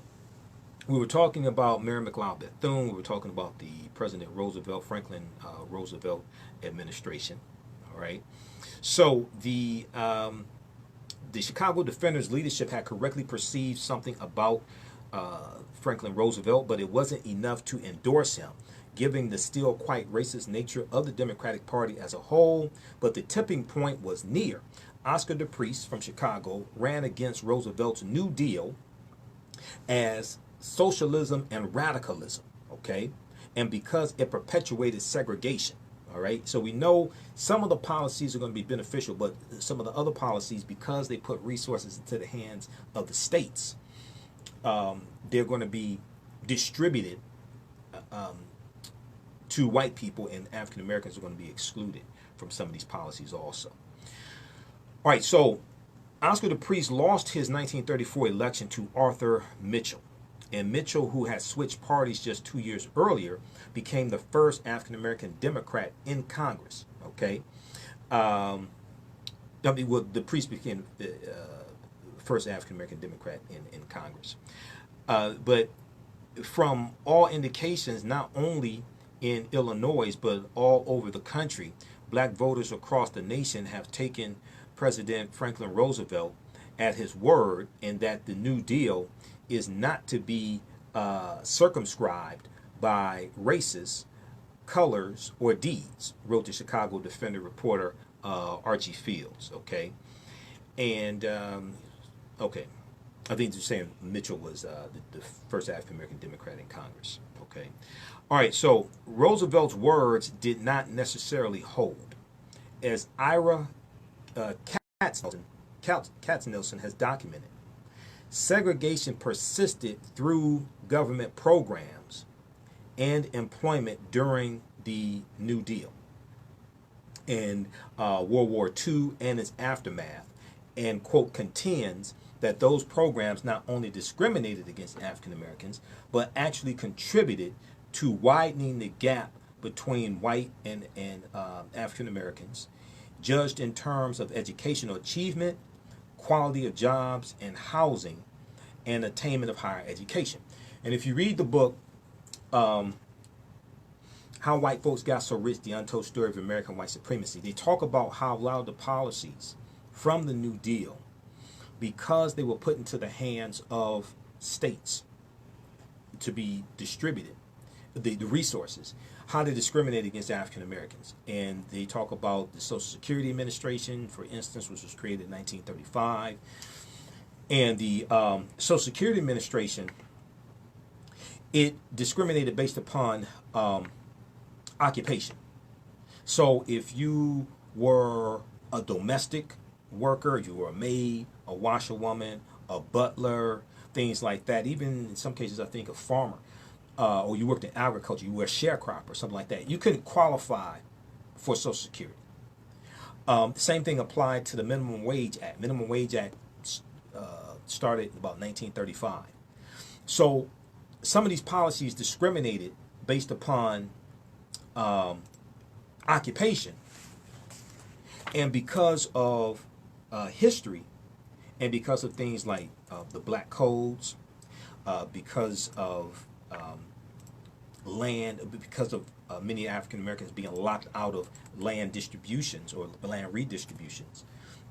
Speaker 1: we were talking about Mary McLeod Bethune. We were talking about the President Roosevelt, Franklin Roosevelt administration. All right. So the Chicago Defenders leadership had correctly perceived something about Franklin Roosevelt, but it wasn't enough to endorse him, given the still quite racist nature of the Democratic Party as a whole. But the tipping point was near. Oscar DePriest from Chicago ran against Roosevelt's New Deal as socialism and radicalism, okay? And because it perpetuated segregation, all right? So we know some of the policies are going to be beneficial, but some of the other policies, because they put resources into the hands of the states, they're going to be distributed to white people, and African Americans are going to be excluded from some of these policies also. All right, so Oscar DePriest lost his 1934 election to Arthur Mitchell. And Mitchell, who had switched parties just 2 years earlier, became the first African American Democrat in Congress. Okay, DePriest became the first African American Democrat in Congress. But from all indications, not only in Illinois but all over the country, black voters across the nation have taken President Franklin Roosevelt at his word, and that the New Deal is not to be circumscribed by races, colors, or deeds, wrote the Chicago Defender reporter Archie Fields. Okay, and okay, I think they're saying Mitchell was the first African American Democrat in Congress. Okay, all right. So Roosevelt's words did not necessarily hold, as Ira Katznelson has documented. Segregation persisted through government programs and employment during the New Deal and World War II and its aftermath, and, quote, contends that those programs not only discriminated against African Americans, but actually contributed to widening the gap between white and African Americans, judged in terms of educational achievement, quality of jobs and housing, and attainment of higher education. And if you read the book, How White Folks Got So Rich, The Untold Story of American White Supremacy, they talk about how a lot of the policies from the New Deal, because they were put into the hands of states to be distributed, the resources, how they discriminate against African Americans. And they talk about the Social Security Administration, for instance, which was created in 1935. And the Social Security Administration, it discriminated based upon occupation. So if you were a domestic worker, you were a maid, a washerwoman, a butler, things like that, even in some cases I think a farmer, or you worked in agriculture, you were a sharecropper or something like that, you couldn't qualify for Social Security. The same thing applied to the Minimum Wage Act. Minimum Wage Act started in about 1935. So some of these policies discriminated based upon occupation. And because of history, and because of things like the black codes, because of land, because of many African Americans being locked out of land distributions or land redistributions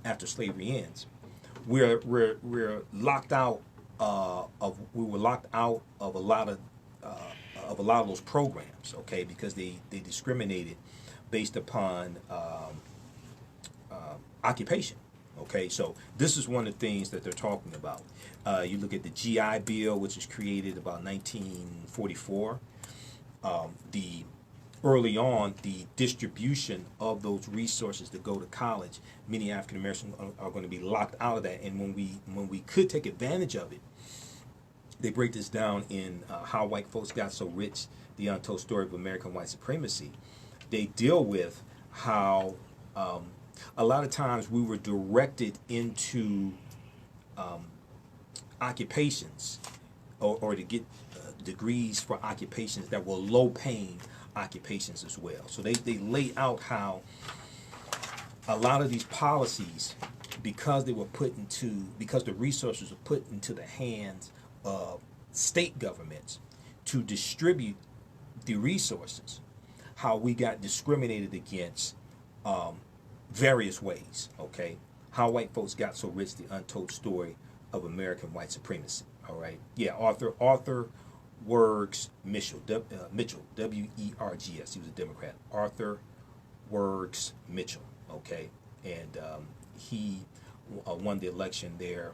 Speaker 1: after slavery ends, we're locked out we were locked out of a lot of those programs, okay, because they discriminated based upon occupation. Okay, so this is one of the things that they're talking about. You look at the GI Bill, which was created about 1944. Early on, the distribution of those resources to go to college, many African Americans are going to be locked out of that. And when we could take advantage of it, they break this down in How White Folks Got So Rich, The Untold Story of American White Supremacy. They deal with how a lot of times we were directed into occupations or to get degrees for occupations that were low-paying occupations as well. So they lay out how a lot of these policies, because the resources were put into the hands of state governments to distribute the resources, how we got discriminated against various ways, okay? How White Folks Got So Rich, The Untold Story of American White Supremacy, all right? Yeah, Arthur Wergs Mitchell, W-E-R-G-S, he was a Democrat. Arthur Wergs Mitchell, okay? And he won the election there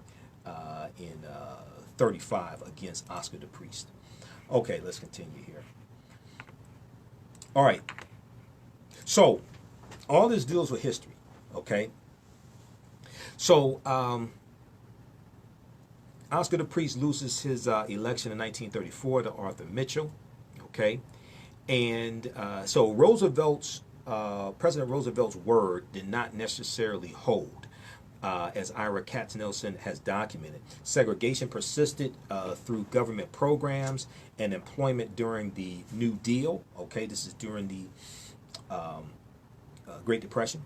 Speaker 1: in 35 against Oscar DePriest. Okay, let's continue here. All right. So, all this deals with history, okay? So, Oscar DePriest loses his election in 1934 to Arthur Mitchell, okay? And so President Roosevelt's word did not necessarily hold, as Ira Katznelson has documented. Segregation persisted through government programs and employment during the New Deal, okay? This is during the Great Depression.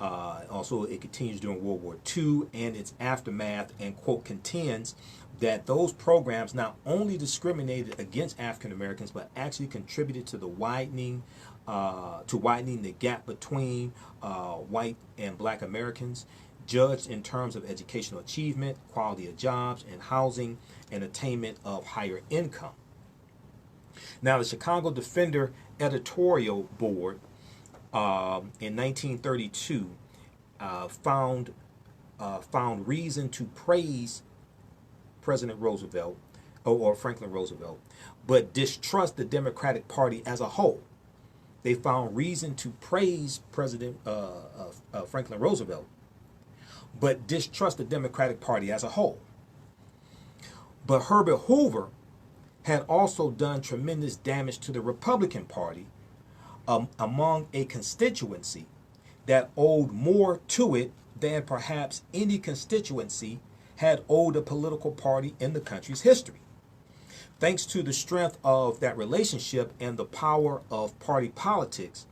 Speaker 1: Also, it continues during World War II and its aftermath, and, quote, contends that those programs not only discriminated against African Americans, but actually contributed to the widening the gap between white and black Americans, judged in terms of educational achievement, quality of jobs and housing, and attainment of higher income. Now, the Chicago Defender editorial board in 1932 found reason to praise President Roosevelt or Franklin Roosevelt, but distrust the Democratic Party as a whole. They found reason to praise President Franklin Roosevelt, but distrust the Democratic Party as a whole. But Herbert Hoover had also done tremendous damage to the Republican Party among a constituency that owed more to it than perhaps any constituency had owed a political party in the country's history. Thanks to the strength of that relationship and the power of party politics,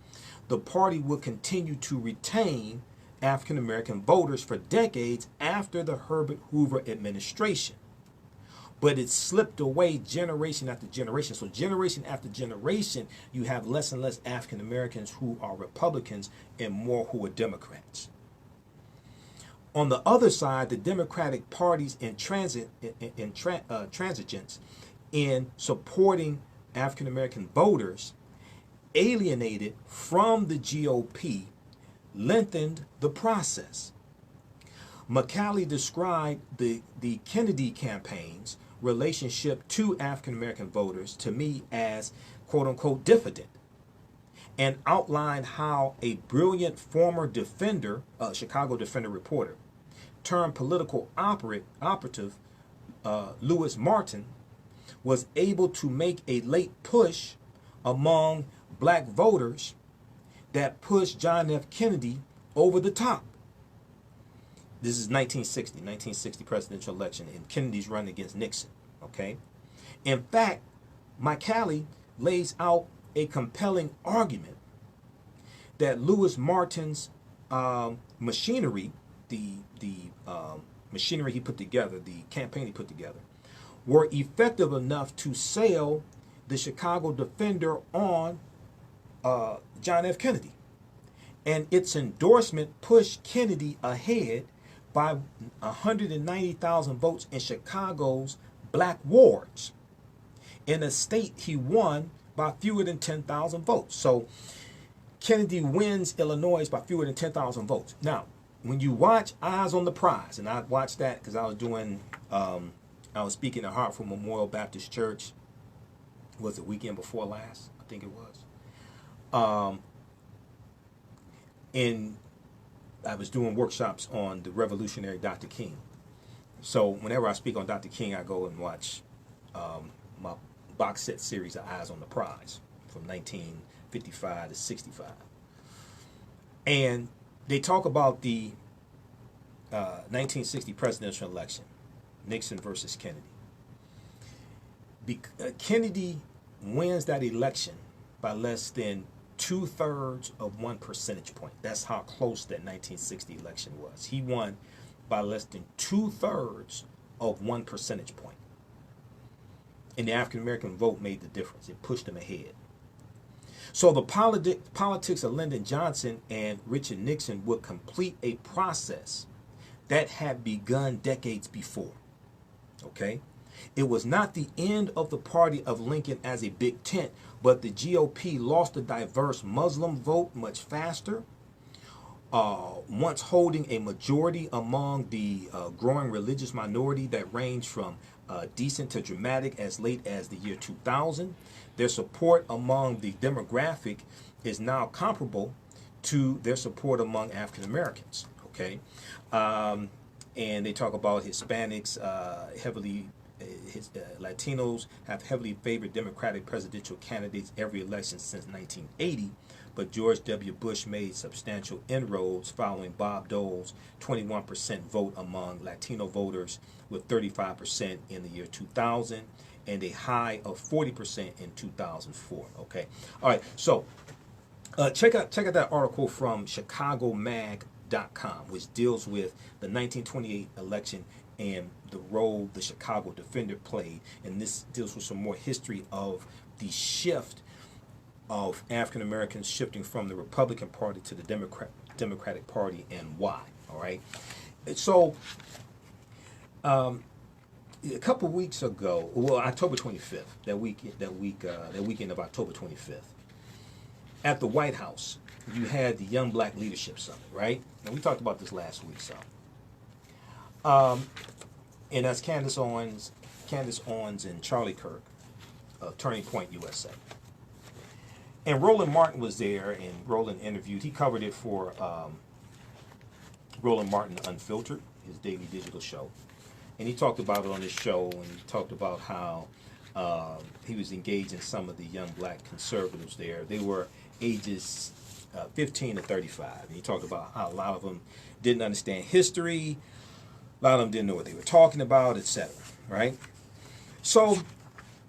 Speaker 1: the party will continue to retain African American voters for decades after the Herbert Hoover administration. But it slipped away generation after generation. So generation after generation, you have less and less African Americans who are Republicans and more who are Democrats. On the other side, the Democratic Party's intransigence in supporting African American voters alienated from the GOP lengthened the process. McCalley described the Kennedy campaign's relationship to African American voters to me as quote unquote diffident, and outlined how a brilliant former defender, Chicago Defender reporter, turned political operative Lewis Martin was able to make a late push among black voters that pushed John F. Kennedy over the top. This is 1960 presidential election, and Kennedy's running against Nixon, okay? In fact, McCalley lays out a compelling argument that Lewis Martin's machinery, the machinery he put together, the campaign he put together, were effective enough to sail the Chicago Defender on John F. Kennedy. And its endorsement pushed Kennedy ahead by 190,000 votes in Chicago's black wards. In a state he won by fewer than 10,000 votes. So Kennedy wins Illinois by fewer than 10,000 votes. Now, when you watch Eyes on the Prize, and I watched that because I was doing, I was speaking at Hartford Memorial Baptist Church, was the weekend before last, I think it was. And I was doing workshops on the revolutionary Dr. King. So whenever I speak on Dr. King, I go and watch my box set series of Eyes on the Prize from 1955 to 65. And they talk about the 1960 presidential election, Nixon versus Kennedy. Kennedy wins that election by less than 2/3 of 1 percentage point. That's how close that 1960 election was. He won by less than 2/3 of 1 percentage point. And the African American vote made the difference. It pushed him ahead. So the politics of Lyndon Johnson and Richard Nixon would complete a process that had begun decades before. Okay? It was not the end of the party of Lincoln as a big tent, but the GOP lost a diverse Muslim vote much faster, once holding a majority among the growing religious minority that ranged from decent to dramatic as late as the year 2000. Their support among the demographic is now comparable to their support among African Americans. Okay, and they talk about Hispanics Latinos have heavily favored Democratic presidential candidates every election since 1980, but George W. Bush made substantial inroads following Bob Dole's 21% vote among Latino voters, with 35% in the year 2000 and a high of 40% in 2004. Okay, all right. So check out that article from ChicagoMag.com, which deals with the 1928 election and the role the Chicago Defender played. And this deals with some more history of the shift of African Americans shifting from the Republican Party to the Democratic Party and why. All right. So a couple weeks ago, well, October 25th, that weekend of October 25th, at the White House, you had the Young Black Leadership Summit, right? And we talked about this last week, so. And that's Candace Owens and Charlie Kirk of Turning Point USA. And Roland Martin was there, and Roland interviewed. He covered it for Roland Martin Unfiltered, his daily digital show. And he talked about it on his show, and he talked about how he was engaged in some of the young black conservatives there. They were ages 15 to 35. And he talked about how a lot of them didn't understand history, a lot of them didn't know what they were talking about, etc. Right? So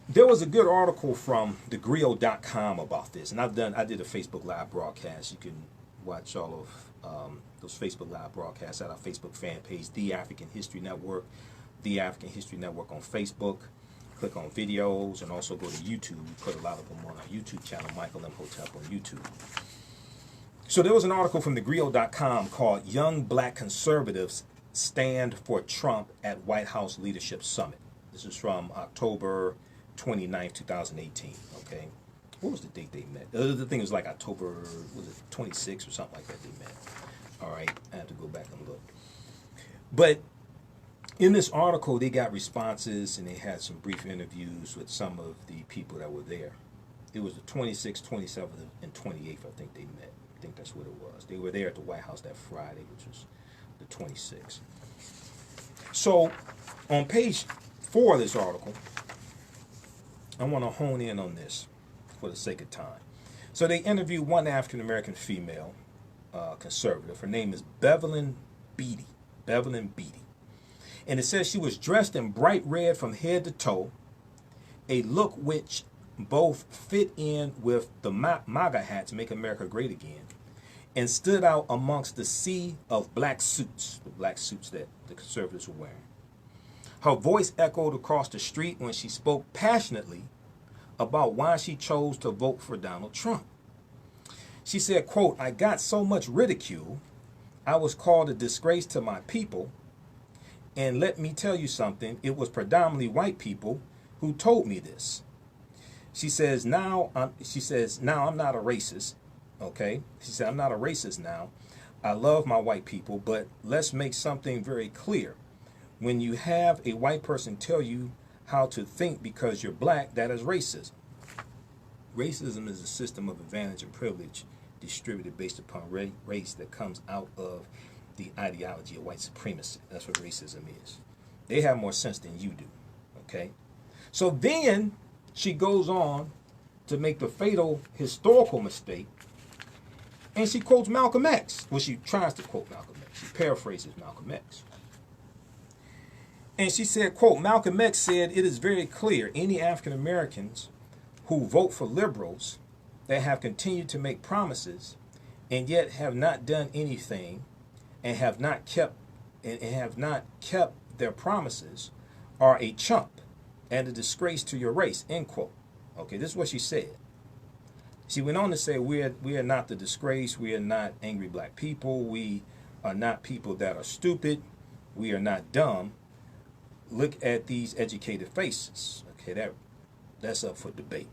Speaker 1: there was a good article from thegrio.com about this, and I did a Facebook Live broadcast. You can watch all of those Facebook Live broadcasts at our Facebook fan page, The African History Network, The African History Network on Facebook. Click on videos, and also go to YouTube. We put a lot of them on our YouTube channel, Michael Imhotep on YouTube. So there was an article from thegrio.com called Young Black Conservatives stand for Trump at White House Leadership Summit. This is from October 29th, 2018. Okay. What was the date they met? The other thing was like October, was it 26th or something like that they met. All right. I have to go back and look. But in this article, they got responses and they had some brief interviews with some of the people that were there. It was the 26th, 27th, and 28th, I think they met. I think that's what it was. They were there at the White House that Friday, which was the 26th. So on page 4 of this article, I want to hone in on this for the sake of time. So they interviewed one African-American female conservative. Her name is Bevelyn Beatty. Bevelyn Beatty. And it says she was dressed in bright red from head to toe, a look which both fit in with the MAGA hats, Make America Great Again, and stood out amongst the sea of black suits, the black suits that the conservatives were wearing. Her voice echoed across the street when she spoke passionately about why she chose to vote for Donald Trump. She said, quote, "I got so much ridicule. I was called a disgrace to my people. And let me tell you something, it was predominantly white people who told me this." She says, now I'm not a racist. Okay. She said, "I'm not a racist now. I love my white people, but let's make something very clear. When you have a white person tell you how to think because you're black, that is racism. Racism is a system of advantage and privilege distributed based upon race that comes out of the ideology of white supremacy. That's what racism is. They have more sense than you do. Okay. So then she goes on to make the fatal historical mistake, and she quotes Malcolm X. Well, she tries to quote Malcolm X. She paraphrases Malcolm X. And she said, quote, "Malcolm X said, it is very clear any African Americans who vote for liberals that have continued to make promises and yet have not done anything and have not kept their promises are a chump and a disgrace to your race," end quote. Okay, this is what she said. She went on to say, we are not the disgrace. We are not angry black people. We are not people that are stupid. We are not dumb. Look at these educated faces. Okay, that's up for debate.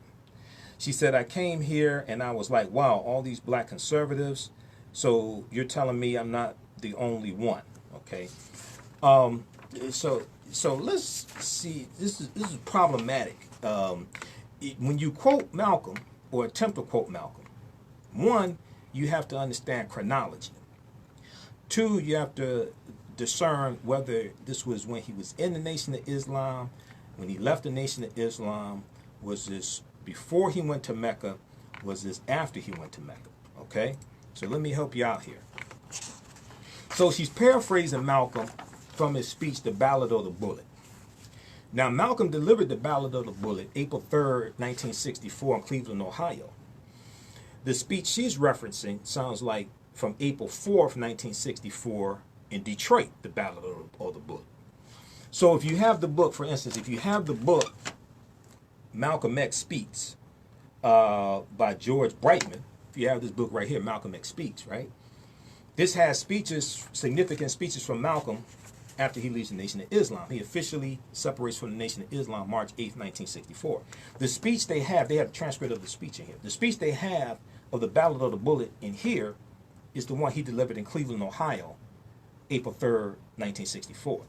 Speaker 1: She said, "I came here and I was like, wow, all these black conservatives. So you're telling me I'm not the only one." Okay. So let's see. This is problematic. When you quote Malcolm or attempt to quote Malcolm, one, you have to understand chronology. Two, you have to discern whether this was when he was in the Nation of Islam, when he left the Nation of Islam. Was this before he went to Mecca? Was this after he went to Mecca? Okay, so let me help you out here. So she's paraphrasing Malcolm from his speech, The Ballot or the Bullet. Now, Malcolm delivered The Ballot or the Bullet April 3rd, 1964 in Cleveland, Ohio. The speech she's referencing sounds like from April 4th, 1964 in Detroit, The Ballot or the Bullet. So if you have the book, for instance, if you have the book Malcolm X Speaks by George Brightman, if you have this book right here, Malcolm X Speaks, right? This has speeches, significant speeches from Malcolm after he leaves the Nation of Islam. He officially separates from the Nation of Islam March 8th, 1964. The speech they have a transcript of the speech in here. The speech they have of The Ballot or the Bullet in here is the one he delivered in Cleveland, Ohio, April 3rd, 1964.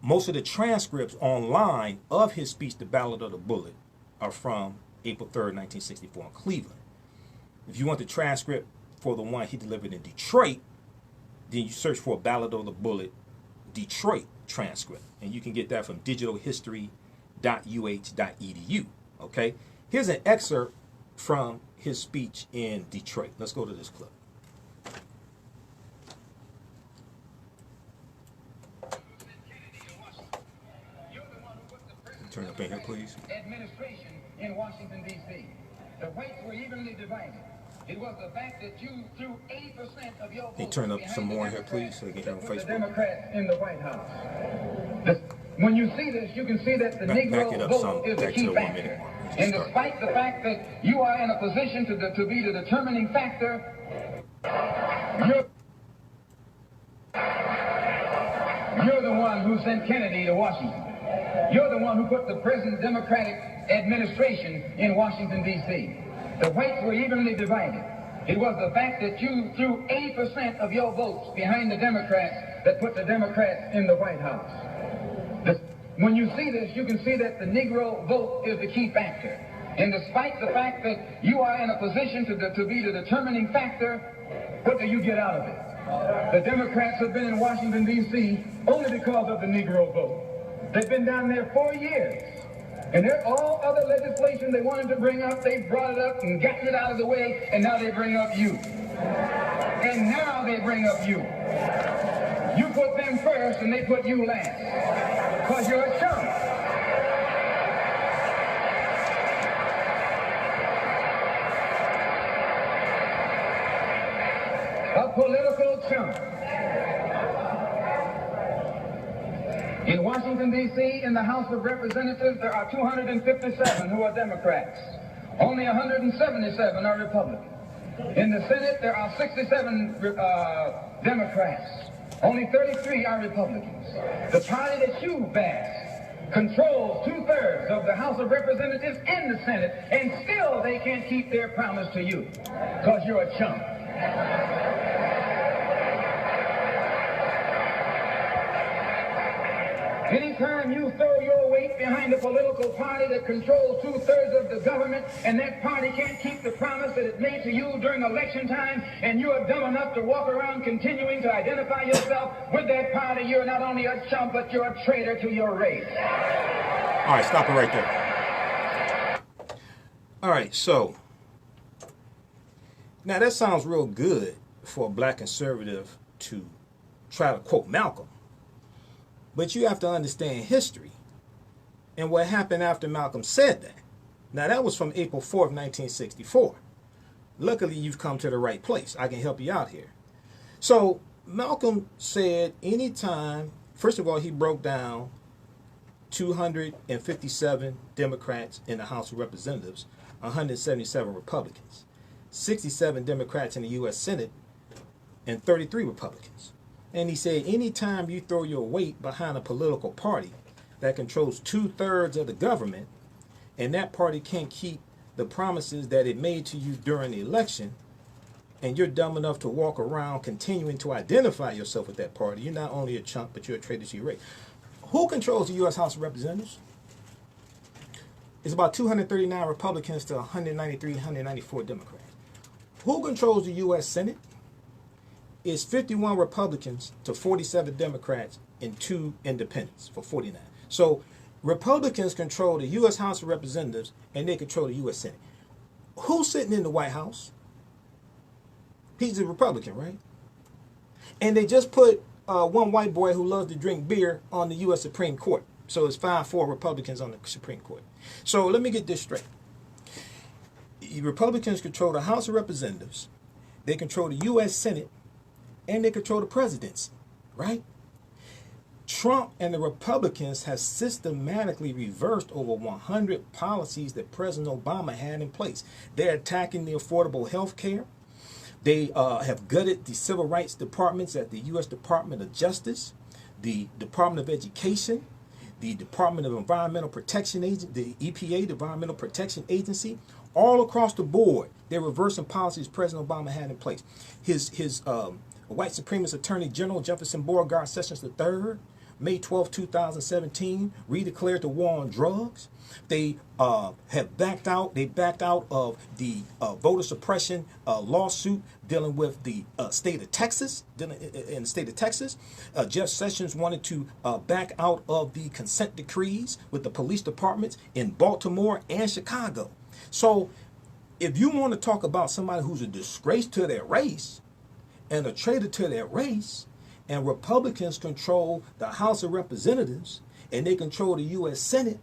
Speaker 1: Most of the transcripts online of his speech, The Ballot or the Bullet, are from April 3rd, 1964 in Cleveland. If you want the transcript for the one he delivered in Detroit, then you search for Ballot or the Bullet Detroit transcript. And you can get that from digitalhistory.uh.edu. Okay? Here's an excerpt from his speech in Detroit. Let's go to this clip. Turn up in here, please.
Speaker 5: Administration in Washington, D.C. The whites were evenly divided. It was the fact that you threw 80% of your votes.
Speaker 1: Hey, turn up some more in here, please, so they can hear on Facebook.
Speaker 5: The Democrats in the White House. When you see this, you can see that the Negro vote is a key factor. And despite the fact that you are in a position to be the determining factor, You're the one who sent Kennedy to Washington. You're the one who put the present Democratic administration in Washington, D.C. The whites were evenly divided. It was the fact that you threw 80% of your votes behind the Democrats that put the Democrats in the White House. When you see this, you can see that the Negro vote is the key factor. And despite the fact that you are in a position to be the determining factor, what do you get out of it? The Democrats have been in Washington, D.C. only because of the Negro vote. They've been down there 4 years. And all other legislation they wanted to bring up, they brought it up and gotten it out of the way, and now they bring up you. And now they bring up you. You put them first and they put you last. Because you're a chump. A political chump. In Washington, D.C., in the House of Representatives, there are 257 who are Democrats. Only 177 are Republicans. In the Senate, there are 67 Democrats. Only 33 are Republicans. The party that you bash controls 2/3 of the House of Representatives and the Senate, and still they can't keep their promise to you, because you're a chump. Anytime you throw your weight behind a political party that controls 2/3 of the government, and that party can't keep the promise that it made to you during election time, and you are dumb enough to walk around continuing to identify yourself with that party, you're not only a chump, but you're a traitor to your race.
Speaker 1: All right, stop it right there. All right, so now that sounds real good for a black conservative to try to quote Malcolm. But you have to understand history and what happened after Malcolm said that. Now, that was from April 4th, 1964. Luckily, you've come to the right place. I can help you out here. So, Malcolm said anytime, first of all, he broke down 257 Democrats in the House of Representatives, 177 Republicans, 67 Democrats in the U.S. Senate, and 33 Republicans. And he said, anytime you throw your weight behind a political party that controls 2/3 of the government, and that party can't keep the promises that it made to you during the election, and you're dumb enough to walk around continuing to identify yourself with that party, you're not only a chump, but you're a traitor to your race. Who controls the U.S. House of Representatives? It's about 239 Republicans to 193, 194 Democrats. Who controls the U.S. Senate? Is 51 Republicans to 47 Democrats and 2 independents for 49. So Republicans control the U.S. House of Representatives and they control the U.S. Senate. Who's sitting in the White House? He's a Republican, right? And they just put one white boy who loves to drink beer on the U.S. Supreme Court. So it's 5-4 Republicans on the Supreme Court. So let me get this straight. Republicans control the House of Representatives. They control the U.S. Senate. And they control the presidency, right? Trump and the Republicans have systematically reversed over 100 policies that President Obama had in place. They're attacking the affordable health care. They have gutted the civil rights departments at the U.S. Department of Justice, the Department of Education, the Department of Environmental Protection Agency, the EPA, the Environmental Protection Agency. All across the board, they're reversing policies President Obama had in place. His white supremacist Attorney General Jefferson Beauregard Sessions III, May 12, 2017, redeclared the war on drugs. They have backed out. They backed out of the voter suppression lawsuit dealing with the state of Texas. In the state of Texas, Jeff Sessions wanted to back out of the consent decrees with the police departments in Baltimore and Chicago. So, if you want to talk about somebody who's a disgrace to their race and a traitor to their race, and Republicans control the House of Representatives, and they control the U.S. Senate,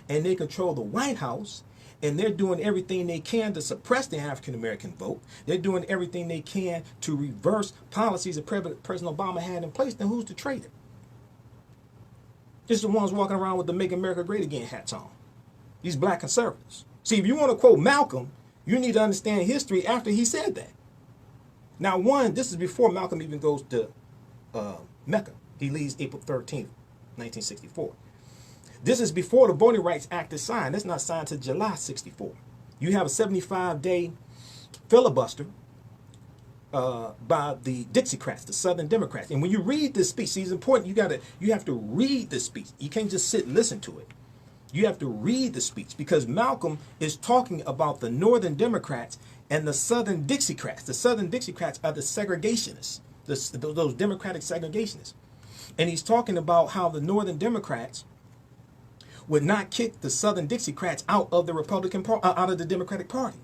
Speaker 1: and they control the White House, and they're doing everything they can to suppress the African-American vote. They're doing everything they can to reverse policies that President Obama had in place. Then who's the traitor? It's the ones walking around with the Make America Great Again hats on. These black conservatives. See, if you want to quote Malcolm, you need to understand history after he said that. Now, one, this is before Malcolm even goes to Mecca, He leaves April 13th, 1964. This is before the Voting Rights Act is signed. That's not signed to July 64. You have a 75-day filibuster by the Dixiecrats, the Southern Democrats. And when you read this speech, see, it's important. You have to read the speech. You can't just sit and listen to it. You have to read the speech, because Malcolm is talking about the Northern Democrats and the Southern Dixiecrats. The Southern Dixiecrats are the segregationists, those Democratic segregationists. And he's talking about how the Northern Democrats would not kick the Southern Dixiecrats out of the out of the Democratic Party.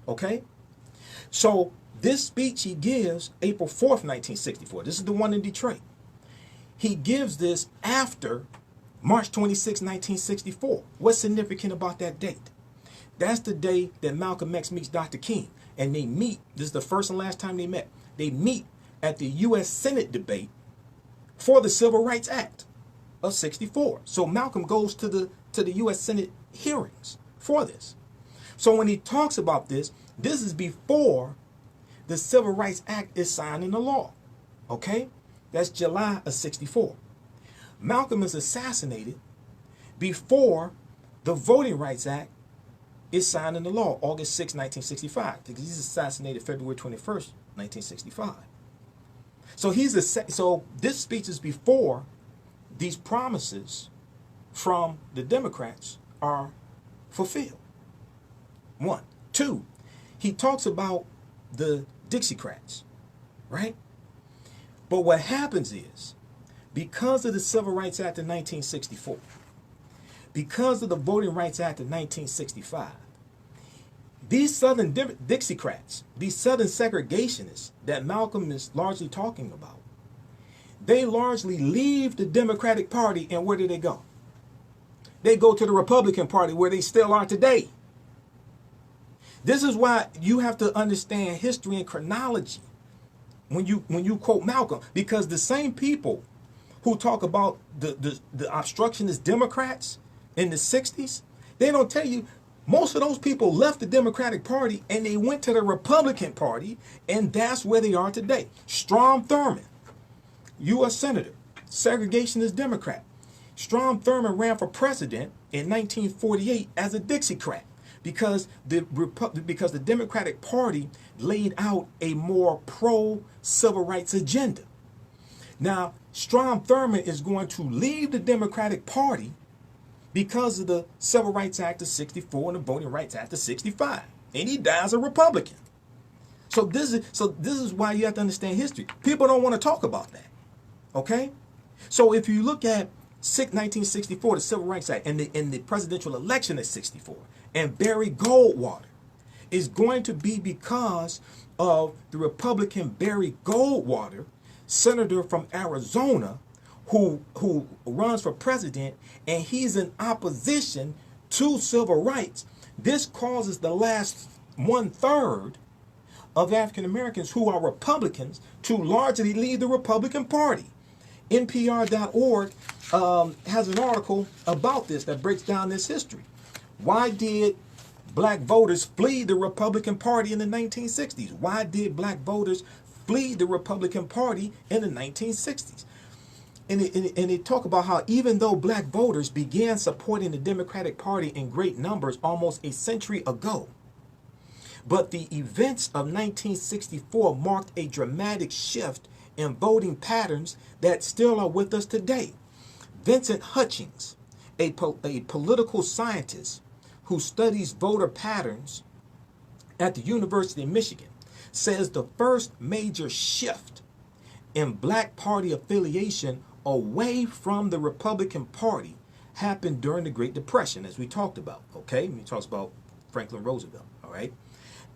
Speaker 1: Okay? So this speech he gives April 4th, 1964. This is the one in Detroit. He gives this after March 26, 1964. What's significant about that date? That's the day that Malcolm X meets Dr. King. And they meet, this is the first and last time they met. They meet at the U.S. Senate debate for the Civil Rights Act of 64. So Malcolm goes to the U.S. Senate hearings for this. So when he talks about this is before the Civil Rights Act is signed into law. Okay? That's July of 64. Malcolm is assassinated before the Voting Rights Act is signed into law, August 6, 1965. He's assassinated February 21st, 1965. So this speech is before these promises from the Democrats are fulfilled. 1. 2, he talks about the Dixiecrats, right? But what happens is, because of the Civil Rights Act of 1964, because of the Voting Rights Act of 1965, these Southern Dixiecrats, these Southern segregationists that Malcolm is largely talking about, they largely leave the Democratic Party, and where do they go? They go to the Republican Party, where they still are today. This is why you have to understand history and chronology when you quote Malcolm, because the same people who talk about the obstructionist Democrats in the 60s, they don't tell you most of those people left the Democratic Party and they went to the Republican Party, and that's where they are today. Strom Thurmond, U.S. Senator, segregationist Democrat. Strom Thurmond ran for president in 1948 as a Dixiecrat because the Democratic Party laid out a more pro-civil rights agenda. Now, Strom Thurmond is going to leave the Democratic Party because of the Civil Rights Act of 64 and the Voting Rights Act of 65. And he dies a Republican. So this is why you have to understand history. People don't want to talk about that. Okay? So if you look at 1964, the Civil Rights Act, and the presidential election of 64, and Barry Goldwater, is going to be because of the Republican Barry Goldwater, senator from Arizona, who runs for president, and he's in opposition to civil rights. This causes the last 1/3 of African Americans who are Republicans to largely leave the Republican Party. NPR.org has an article about this that breaks down this history. Why did black voters flee the Republican Party in the 1960s? Why did black voters flee the Republican Party in the 1960s? And they talk about how even though black voters began supporting the Democratic Party in great numbers almost a century ago, but the events of 1964 marked a dramatic shift in voting patterns that still are with us today. Vincent Hutchings, a political scientist who studies voter patterns at the University of Michigan, says the first major shift in black party affiliation away from the Republican Party happened during the Great Depression, as we talked about, okay? He talks about Franklin Roosevelt, all right?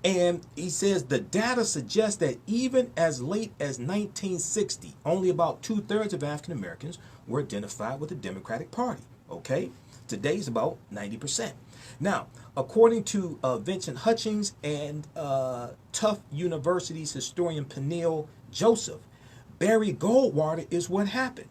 Speaker 1: And he says the data suggests that even as late as 1960, only about 2/3 of African Americans were identified with the Democratic Party, okay? Today's about 90%. Now, according to Vincent Hutchings and Tufts University's historian Peniel Joseph, Barry Goldwater is what happened.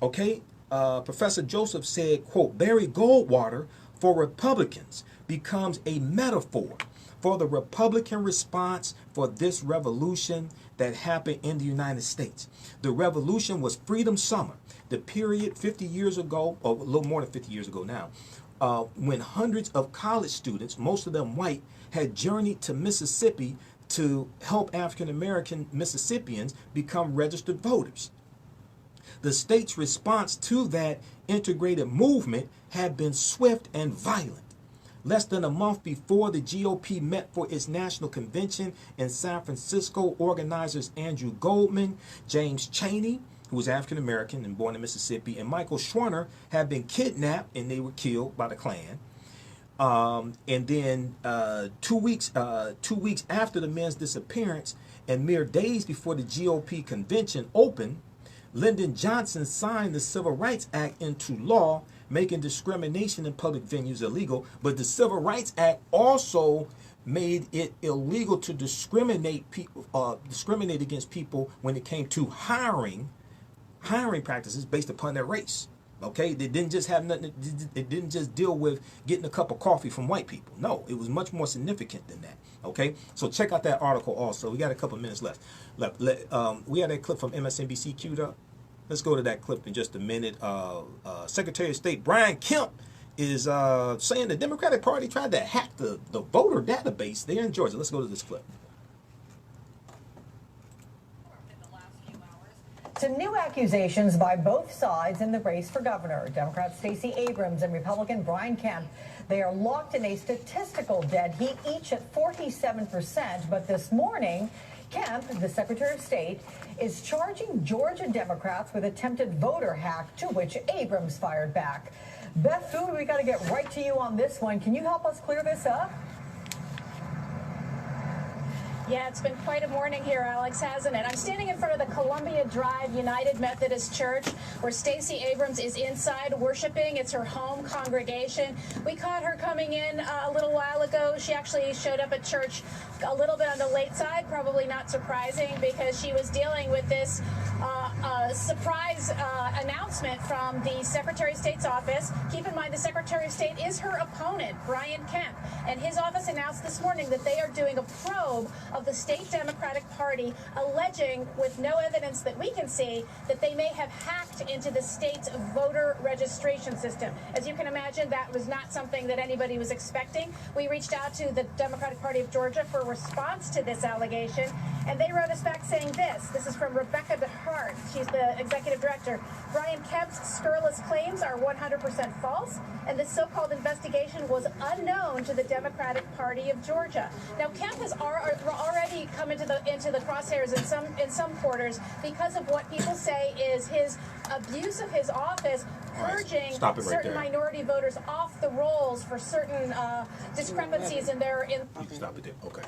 Speaker 1: Okay, Professor Joseph said, quote, Barry Goldwater for Republicans becomes a metaphor for the Republican response for this revolution that happened in the United States. The revolution was Freedom Summer, the period 50 years ago, or a little more than 50 years ago now, when hundreds of college students, most of them white, had journeyed to Mississippi to help African American Mississippians become registered voters. The state's response to that integrated movement had been swift and violent. Less than a month before the GOP met for its national convention in San Francisco, organizers Andrew Goldman, James Chaney, who was African American and born in Mississippi, and Michael Schwerner had been kidnapped and they were killed by the Klan. And then 2 weeks after the men's disappearance, and mere days before the GOP convention opened, Lyndon Johnson signed the Civil Rights Act into law, making discrimination in public venues illegal. But the Civil Rights Act also made it illegal to discriminate against people when it came to hiring practices based upon their race. Okay, they didn't just have nothing. It didn't just deal with getting a cup of coffee from white people. No, it was much more significant than that. Okay, so check out that article also. We got a couple minutes left. We had that clip from MSNBC queued up. Let's go to that clip in just a minute. Secretary of State Brian Kemp is saying the Democratic Party tried to hack the voter database there in Georgia. Let's go to this clip.
Speaker 6: To new accusations by both sides in the race for governor. Democrat Stacey Abrams and Republican Brian Kemp, they are locked in a statistical dead heat, each at 47%. But this morning, Kemp, the Secretary of State, is charging Georgia Democrats with attempted voter hack, to which Abrams fired back. Beth Food, we got to get right to you on this one. Can you help us clear this up?
Speaker 7: Yeah, it's been quite a morning here, Alex, hasn't it? I'm standing in front of the Columbia Drive United Methodist Church, where Stacey Abrams is inside worshiping. It's her home congregation. We caught her coming in a little while ago. She actually showed up at church a little bit on the late side, probably not surprising, because she was dealing with this surprise announcement from the Secretary of State's office. Keep in mind, the Secretary of State is her opponent, Brian Kemp, and his office announced this morning that they are doing a probe of the state Democratic Party, alleging, with no evidence that we can see, that they may have hacked into the state's voter registration system. As you can imagine, that was not something that anybody was expecting. We reached out to the Democratic Party of Georgia for a response to this allegation, and they wrote us back saying this. This is from Rebecca DeHart. She's the executive director. Brian Kemp's scurrilous claims are 100% false, and this so-called investigation was unknown to the Democratic Party of Georgia. Now, Kemp has already come into the crosshairs in some quarters because of what people say is his abuse of his office, purging certain minority voters off the rolls for certain discrepancies in their.
Speaker 1: You can stop it there. Okay.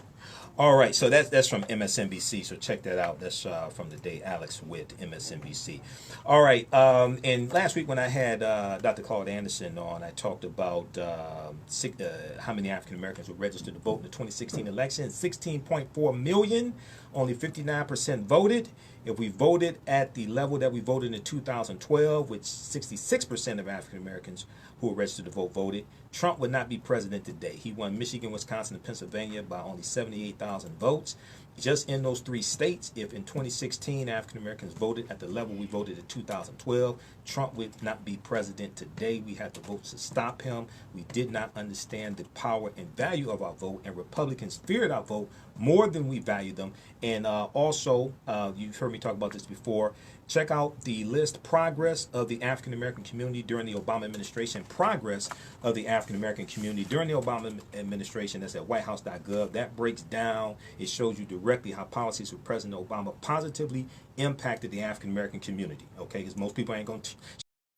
Speaker 1: All right. So that's from MSNBC. So check that out. That's from the day Alex with MSNBC. All right. And last week when I had Dr. Claude Anderson on, I talked about how many African Americans were registered to vote in the 2016 election. 16.4 million. Only 59% voted. If we voted at the level that we voted in 2012, which 66% of African Americans who were registered to vote voted, Trump would not be president today. He won Michigan, Wisconsin, and Pennsylvania by only 78,000 votes. Just in those three states, if in 2016 African Americans voted at the level we voted in 2012, Trump would not be president today. We had the votes to stop him. We did not understand the power and value of our vote, and Republicans feared our vote more than we value them. And also, you've heard me talk about this before, check out the list, progress of the African American community during the Obama administration, progress of the African American community during the Obama administration. That's at whitehouse.gov. That breaks down, it shows you directly how policies of President Obama positively impacted the African American community, okay? Because most people ain't going to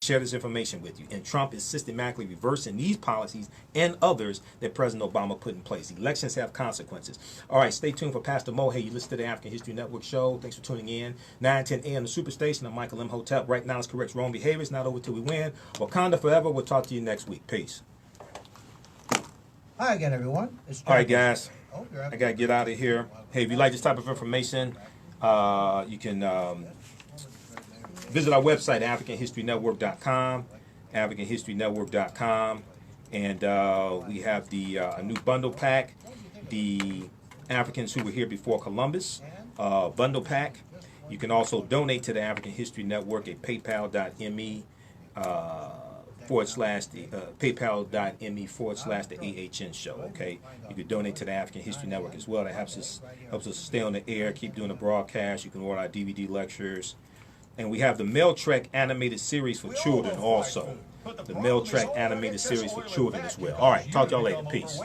Speaker 1: share this information with you. And Trump is systematically reversing these policies and others that President Obama put in place. Elections have consequences. All right, stay tuned for Pastor Mo. Hey, you listen to the African History Network show. Thanks for tuning in. 9:10 AM the Superstation. I'm Michael Imhotep. Right now, let's correct wrong behaviors. Not over till we win. Wakanda forever. We'll talk to you next week. Peace.
Speaker 8: Hi again, everyone.
Speaker 1: All right, guys.
Speaker 8: Oh,
Speaker 1: I got to get out of here. Hey, if you like this type of information, you can visit our website, AfricanHistoryNetwork.com, AfricanHistoryNetwork.com, and we have the a new bundle pack, the Africans who were here before Columbus, bundle pack. You can also donate to the African History Network at paypal.me paypal.me/the AHN show. Okay, you can donate to the African History Network as well. That helps us stay on the air, keep doing the broadcast. You can order our DVD lectures, and we have the Mail Trek animated series for children also. The Mail Trek animated series for children as well. All right, talk to y'all later. Peace.